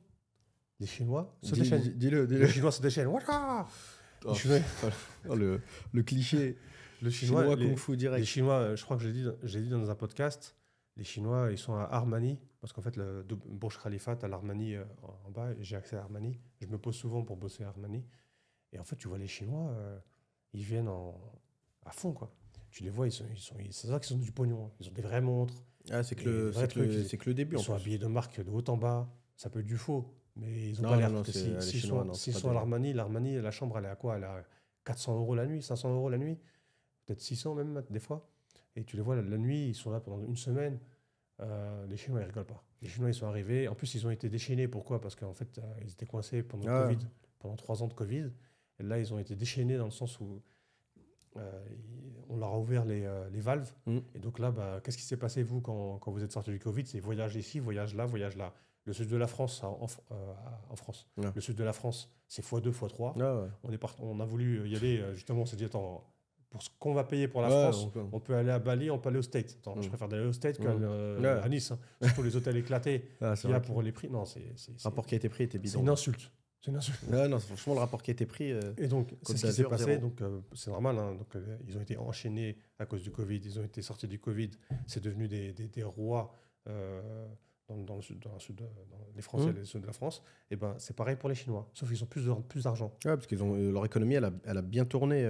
Les Chinois se déchaînent. Dis-le. Les Chinois se déchaînent. Voilà. Oh, le cliché. Le Chinois, Kung Fu direct. les Chinois, je crois que j'ai dit dans un podcast, les Chinois, ils sont à Armani, parce qu'en fait, le Burj Khalifa, tu as l'Armani en bas, et j'ai accès à Armani. Je me pose souvent pour bosser à Armani. Et en fait, tu vois les Chinois, ils viennent à fond, quoi. Tu les vois, c'est ça qu'ils ont du pognon. Hein. Ils ont des vraies montres. Ah, c'est que le début. Ils sont habillés de marque de haut en bas. Ça peut être du faux, mais ils ont Non, pas non, l'air. non, Que c'est- les s'ils Chinois, sont, non, c'est s'ils pas sont à des- l'Armani, la chambre, elle est à quoi? Elle est à 400 euros la nuit, 500 euros la nuit, peut-être 600 même, des fois. Et tu les vois la nuit, ils sont là pendant une semaine. Les Chinois, ils rigolent pas. Les Chinois, ils sont arrivés. En plus, ils ont été déchaînés. Pourquoi? Parce qu'en fait, ils étaient coincés pendant le Ah. Covid, pendant 3 ans de Covid. Et là, ils ont été déchaînés dans le sens où on leur a ouvert les valves. Mm. Et donc là, qu'est-ce qui s'est passé, vous, quand vous êtes sorti du Covid? C'est voyage ici, voyage là, voyage là. Le sud de la France, en France. Ouais. Le sud de la France, c'est x2, x3. Ah, ouais. On a voulu y aller, justement, on s'est dit, attends, pour ce qu'on va payer pour la Ouais, France, on- on peut aller à Bali, on peut aller aux States. Attends, je Mm. préfère aller aux States Ouais. qu'à Nice. Hein. Surtout les hôtels éclatés Ah, c'est qu'il y a vrai pour les prix. Non, que le rapport qui a été pris était c'est bidon. une insulte. C'est une insulte. Ouais, non, franchement, le rapport qui a été pris. Et donc, c'est Côte ce qui s'est d'Azur, passé. 0. Donc, c'est normal. Hein. Donc, ils ont été enchaînés à cause du Covid. Ils ont été sortis du Covid. C'est devenu des rois dans le sud, dans les Français, Mm. le sud de la France. Et ben, c'est pareil pour les Chinois. Sauf qu'ils ont plus d'argent. Ouais, parce qu'ils ont leur économie, elle a bien tourné.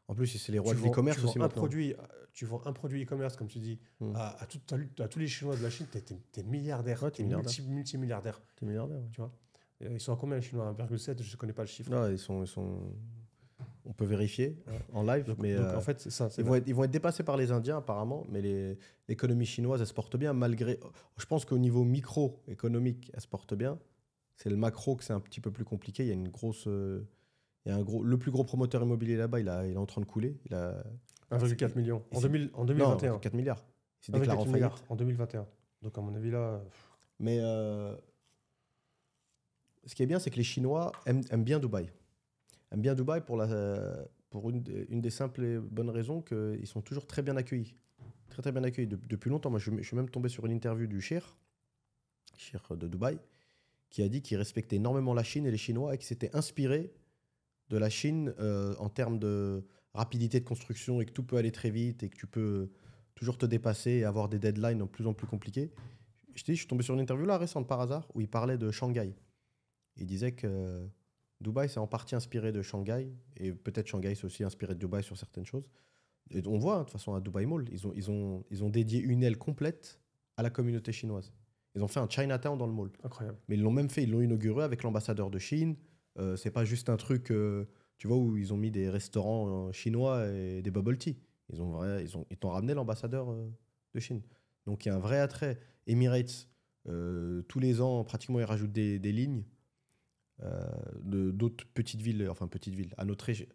En plus, c'est les rois Tu de vends- l'e-commerce tu vends aussi un maintenant. produit, tu vends un produit e-commerce, comme tu dis, Mm. à tous les Chinois de la Chine, t'es milliardaire. Ouais, t'es T'es milliardaire. multimilliardaire. T'es milliardaire. Ouais. Tu vois. Et ils sont à combien les Chinois? 1,7, je ne connais pas le chiffre. Non, ils sont. On peut vérifier en live, Donc, mais en fait, c'est ça. ils vont être dépassés par les Indiens apparemment, mais l'économie chinoise, elle se porte bien malgré. Je pense qu'au niveau micro-économique, elle se porte bien. C'est le macro que c'est un petit peu plus compliqué. Il y a une grosse. Il y a le plus gros promoteur immobilier là-bas, il est en train de couler. Il a 1,4 million. En c'est- 2021. Non, 4 milliards. Il s'est déclaré 1,4 en milliard faillite. en 2021. Donc, à mon avis, là. Mais ce qui est bien, c'est que les Chinois aiment bien Dubaï. Aiment bien Dubaï pour une des simples et bonnes raisons qu'ils sont toujours très bien accueillis. Très, très bien accueillis. Depuis longtemps, moi, je suis même tombé sur une interview du Cheikh de Dubaï, qui a dit qu'il respectait énormément la Chine et les Chinois et qu'il s'était inspiré de la Chine en termes de rapidité de construction et que tout peut aller très vite et que tu peux toujours te dépasser et avoir des deadlines de plus en plus compliqués. Je t'ai dit, je suis tombé sur une interview là récente par hasard où il parlait de Shanghai. Il disait que Dubaï c'est en partie inspiré de Shanghai et peut-être Shanghai c'est aussi inspiré de Dubaï sur certaines choses. Et on voit hein, de toute façon à Dubaï Mall, ils ont dédié une aile complète à la communauté chinoise. Ils ont fait un Chinatown dans le mall. Incroyable. Mais ils l'ont même fait, ils l'ont inauguré avec l'ambassadeur de Chine. C'est pas juste un truc, tu vois, où ils ont mis des restaurants chinois et des bubble tea. Ils t'ont ramené l'ambassadeur de Chine. Donc il y a un vrai attrait. Emirates, tous les ans, pratiquement, ils rajoutent des lignes d'autres petites villes, enfin petites villes, à notre échelle.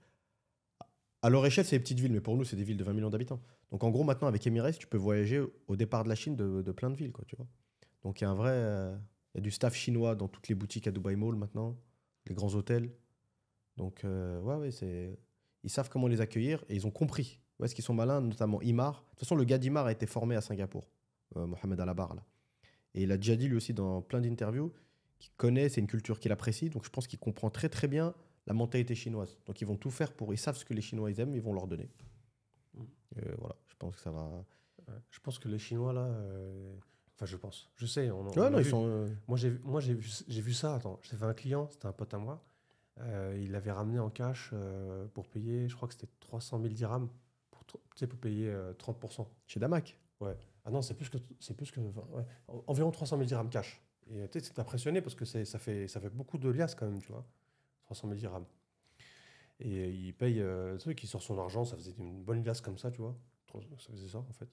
À leur échelle, c'est des petites villes, mais pour nous, c'est des villes de 20 millions d'habitants. Donc en gros, maintenant, avec Emirates, tu peux voyager au départ de la Chine de plein de villes, quoi, tu vois. Donc il y a un vrai... il y a du staff chinois dans toutes les boutiques à Dubai Mall maintenant, les grands hôtels. Donc ouais, ils savent comment les accueillir et ils ont compris. Ouais, est-ce qu'ils sont malins, notamment Imar. De toute façon, le gars d'Imar a été formé à Singapour, Mohamed Alabar, là. Et il a déjà dit lui aussi dans plein d'interviews qu'il connaît, c'est une culture qu'il apprécie. Donc je pense qu'il comprend très très bien la mentalité chinoise. Donc ils vont tout faire pour... Ils savent ce que les Chinois ils aiment, ils vont leur donner. Voilà, je pense que ça va... Ouais. Je pense que les Chinois, là. Enfin, je pense. Je sais. On Ouais, a non, ils vu. sont... Moi, j'ai vu ça. Attends, j'ai fait un client, c'était un pote à moi. Il avait ramené en cash pour payer, je crois que c'était 300 000 dirhams pour payer 30%. Chez Damac. Ouais. Ah non, c'est plus que ouais, environ 300 000 dirhams cash. Et tu sais, c'est impressionné parce que ça fait beaucoup de liasses quand même, tu vois. 300 000 dirhams. Et il paye, le truc, il sort son argent, ça faisait une bonne liasse comme ça, tu vois. Ça faisait ça, en fait.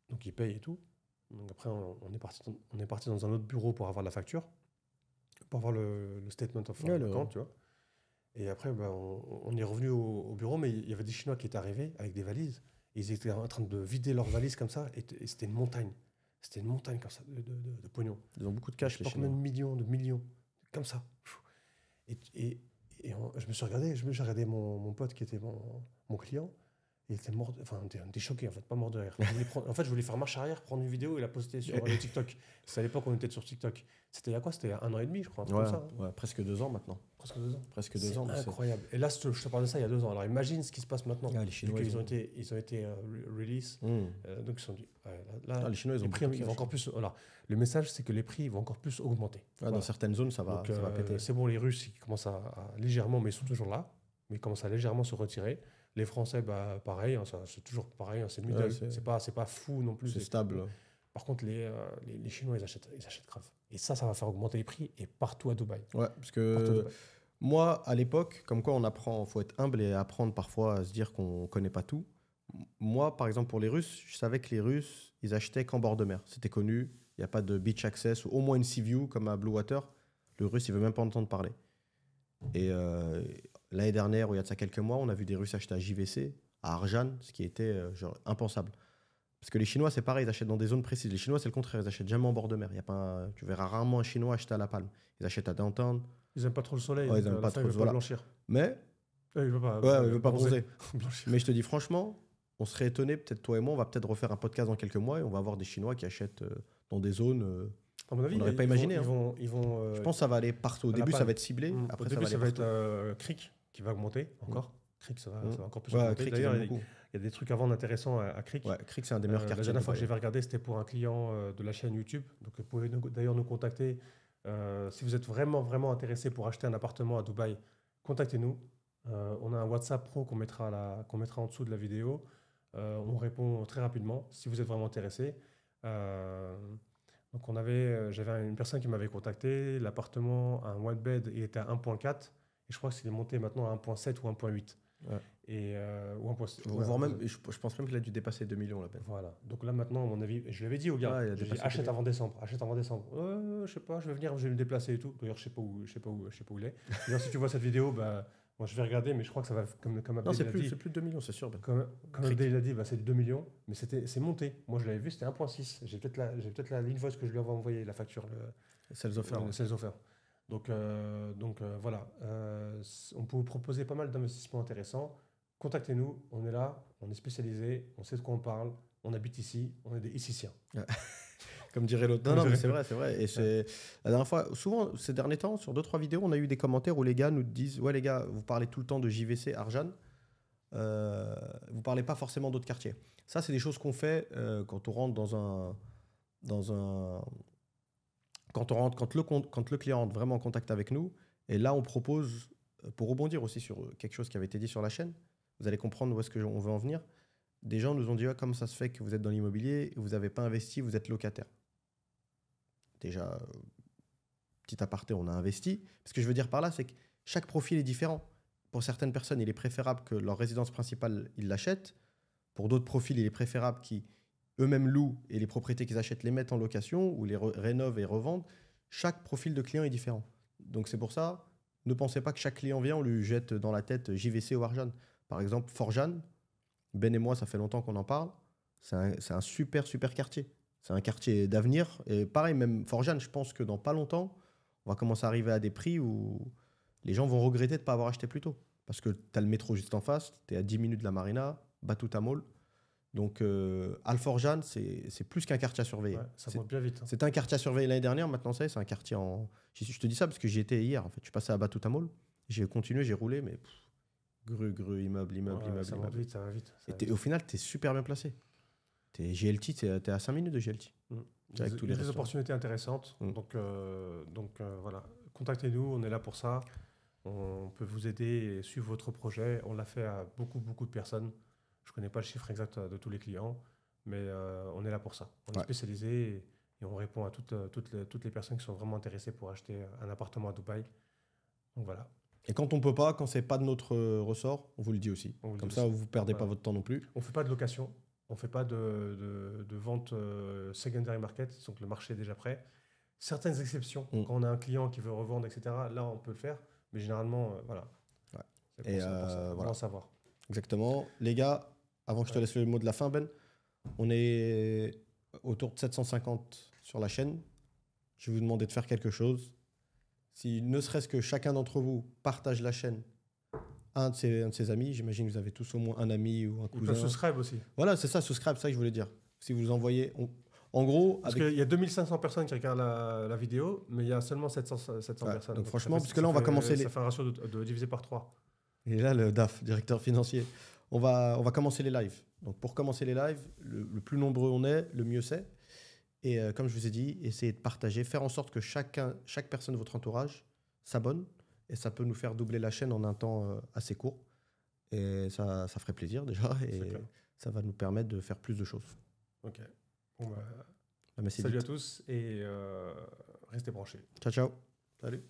Donc il paye et tout. Donc après, on est parti dans un autre bureau pour avoir la facture, pour avoir le statement of Ouais, account, tu vois. Et après, bah, on est revenu au bureau, mais il y avait des Chinois qui étaient arrivés avec des valises. Ils étaient en train de vider leurs valises comme ça, et c'était une montagne. C'était une montagne comme ça de pognon. Ils ont beaucoup de Je cash, sais les pas combien Chinois. de millions, comme ça. Et, et, je me suis regardé, j'ai regardé mon pote qui était mon client. Il était mort, enfin, on était choqué en fait, pas mort de rire. En fait, je voulais faire marche arrière, prendre une vidéo et la poster sur le TikTok. C'était à l'époque où on était sur TikTok. C'était il y a quoi? C'était il y a 1 an et demi, je crois, un truc Ouais, comme ça, hein. ouais, presque 2 ans maintenant. Presque 2 ans. Presque C'est 2 ans. incroyable. Et là, je te parle de ça il y a 2 ans. Alors imagine ce qui se passe maintenant. Ah, les Vu Chinois, qu'ils ils ont été release. Donc ils sont dit, ouais, là, Les Chinois, ils ont les prix beaucoup de ils vont cash. encore plus. Voilà. Le message, c'est que les prix ils vont encore plus augmenter. Ah, Voilà. dans certaines zones, ça va, Donc ça va péter. c'est bon, les Russes ils commencent à légèrement, mais ils sont toujours là, mais ils commencent à légèrement se retirer. Les Français, bah, pareil, hein, c'est toujours pareil, hein, c'est middle. Ouais, C'est pas fou non plus. c'est stable. Par contre, les Chinois, ils achètent grave. Et ça va faire augmenter les prix et partout à Dubaï. Ouais, parce Partout à que Dubaï. moi, à l'époque, comme quoi on apprend, faut être humble et apprendre parfois à se dire qu'on connaît pas tout. Moi, par exemple, pour les Russes, je savais que les Russes, ils achetaient qu'en bord de mer. C'était connu. Il n'y a pas de beach access ou au moins une sea view comme à Blue Water. Le Russe, il veut même pas entendre parler. Et l'année dernière, ou il y a de ça quelques mois, on a vu des Russes acheter à JVC, à Arjan, ce qui était genre impensable. Parce que les Chinois, c'est pareil, ils achètent dans des zones précises. Les Chinois, c'est le contraire, ils achètent jamais en bord de mer. Il y a pas tu verras rarement un Chinois acheter à La Palme. Ils achètent à Downtown. Ils aiment pas trop le soleil, Ouais, ils donc aiment à pas la fin, trop, ils veulent voilà. pas blanchir. Mais, Ils veulent pas, ouais, ils veulent pas bronzer. blanchir. Mais je te dis franchement, on serait étonné, peut-être toi et moi, on va peut-être refaire un podcast dans quelques mois et on va avoir des Chinois qui achètent dans des zones. À mon avis, on n'aurait pas imaginé. Ils vont, Je pense que ça va aller partout. Au à La début, ça Palme. va être ciblé. Au Après, début, ça va être partout. Cric qui va augmenter encore. Cric, ça va encore plus Ouais, augmenter. Cric, ils D'ailleurs, aiment il beaucoup. y a des trucs à vendre intéressants à Cric. Ouais, Cric, c'est un des meilleurs La quartiers. dernière de fois que Dubaï. j'avais regardé, c'était pour un client de la chaîne YouTube. Donc, vous pouvez d'ailleurs nous contacter. Si vous êtes vraiment, vraiment intéressé pour acheter un appartement à Dubaï, contactez-nous. On a un WhatsApp Pro qu'on mettra en dessous de la vidéo. On répond très rapidement si vous êtes vraiment intéressé. Donc, j'avais une personne qui m'avait contacté. L'appartement, un one bed, il était à 1.4. Et je crois que c'est monté maintenant à 1.7 ou 1.8. Ouais. Ou 1.7. Voire même, je pense même qu'il a dû dépasser 2 millions la peine. Voilà. Donc là maintenant, à mon avis, je lui avais dit au gars, Ouais, il a je lui ai dit, dépassé achète le avant décembre, achète avant décembre. Je sais pas, je vais venir, je vais me déplacer et tout. D'ailleurs, je sais pas où il est. D'ailleurs, si tu vois cette vidéo, bah, moi, je vais regarder, mais je crois que ça va, comme Non, Abdel c'est l'a plus, dit, c'est plus de 2 millions, c'est sûr. Ben. comme Abdel l'a dit, bah, c'est 2 millions, mais c'est monté. Moi, je l'avais vu, c'était 1.6. J'ai peut-être l'invoice que je lui avais envoyé, la facture, Sales offer. le sales offer. Donc voilà, on peut vous proposer pas mal d'investissements intéressants. Contactez-nous, on est là, on est spécialisé, on sait de quoi on parle, on habite ici, on est des Issiciens. Comme dirait l'autre. Non, mais c'est vrai, c'est vrai. Et c'est la dernière fois, souvent, ces derniers temps, sur 2-3 vidéos, on a eu des commentaires où les gars nous disent, ouais les gars, vous parlez tout le temps de JVC, Arjan, vous parlez pas forcément d'autres quartiers. Ça, c'est des choses qu'on fait quand on rentre quand le client rentre vraiment en contact avec nous. Et là, on propose, pour rebondir aussi sur quelque chose qui avait été dit sur la chaîne, vous allez comprendre où est-ce qu'on veut en venir. Des gens nous ont dit, comment ça se fait que vous êtes dans l'immobilier, vous n'avez pas investi, vous êtes locataire. Déjà, petit aparté, on a investi. Ce que je veux dire par là, c'est que chaque profil est différent. Pour certaines personnes, il est préférable que leur résidence principale, ils l'achètent. Pour d'autres profils, il est préférable qu'ils eux-mêmes louent et les propriétés qu'ils achètent les mettent en location ou les rénovent et revendent. Chaque profil de client est différent. Donc c'est pour ça, ne pensez pas que chaque client vient, on lui jette dans la tête JVC ou Arjan. Par exemple, Forjan, Ben et moi, ça fait longtemps qu'on en parle. C'est un super quartier. C'est un quartier d'avenir. Et pareil, même Forjan, je pense que dans pas longtemps, on va commencer à arriver à des prix où les gens vont regretter de ne pas avoir acheté plus tôt. Parce que tu as le métro juste en face, tu es à 10 minutes de la marina, Batuta Mall. Donc, Al Forjan, c'est plus qu'un quartier à surveiller. Ouais, ça monte bien vite. C'était un quartier à surveiller l'année dernière, maintenant c'est un quartier en... Je te dis ça parce que j'y étais hier. En fait. Je suis passé à Batuta Mall, j'ai continué, j'ai roulé, mais grue, immeuble. Ça va vite, ça va vite. Et au final, tu es super bien placé. T'es GLT, tu es à 5 minutes de GLT. Avec tous les des opportunités intéressantes. Donc voilà, contactez-nous, on est là pour ça. On peut vous aider et suivre votre projet. On l'a fait à beaucoup de personnes. Je ne connais pas le chiffre exact de tous les clients, mais on est là pour ça. On est spécialisé et on répond à toutes les personnes qui sont vraiment intéressées pour acheter un appartement à Dubaï. Donc voilà. Et quand on peut pas, quand c'est pas de notre ressort, on vous le dit aussi. Comme ça, vous perdez pas votre temps non plus. On fait pas de location, on fait pas de vente secondary market, donc le marché est déjà prêt. Certaines exceptions, quand on a un client qui veut revendre, etc., là on peut le faire, mais généralement, voilà. C'est pour Et ça, pour ça. voilà. On va en savoir. Exactement. Les gars, avant que je te laisse le mot de la fin, Ben, on est autour de 750 sur la chaîne. Je vais vous demander de faire quelque chose. Si ne serait-ce que chacun d'entre vous partage la chaîne à un de ses amis, j'imagine que vous avez tous au moins un ami ou un Ils cousin. peuvent subscribe aussi. Voilà, c'est ça, subscribe, c'est ça que je voulais dire. Si vous envoyez... En gros, Parce avec... qu'il y a 2500 personnes qui regardent la vidéo, mais il y a seulement 700 Ouais, personnes. donc ça franchement, fait- parce que là, ça on va fait- commencer Ça fait un ratio de divisé par 3. Et là, le DAF, directeur financier, on va commencer les lives. Donc, pour commencer les lives, le plus nombreux on est, le mieux c'est. Et comme je vous ai dit, essayez de partager, faire en sorte que chaque personne de votre entourage s'abonne. Et ça peut nous faire doubler la chaîne en un temps assez court. Et ça ferait plaisir déjà. Et C'est clair. ça va nous permettre de faire plus de choses. Ok. Bon, bah, Merci salut à vite. tous et restez branchés. Ciao, ciao. Salut.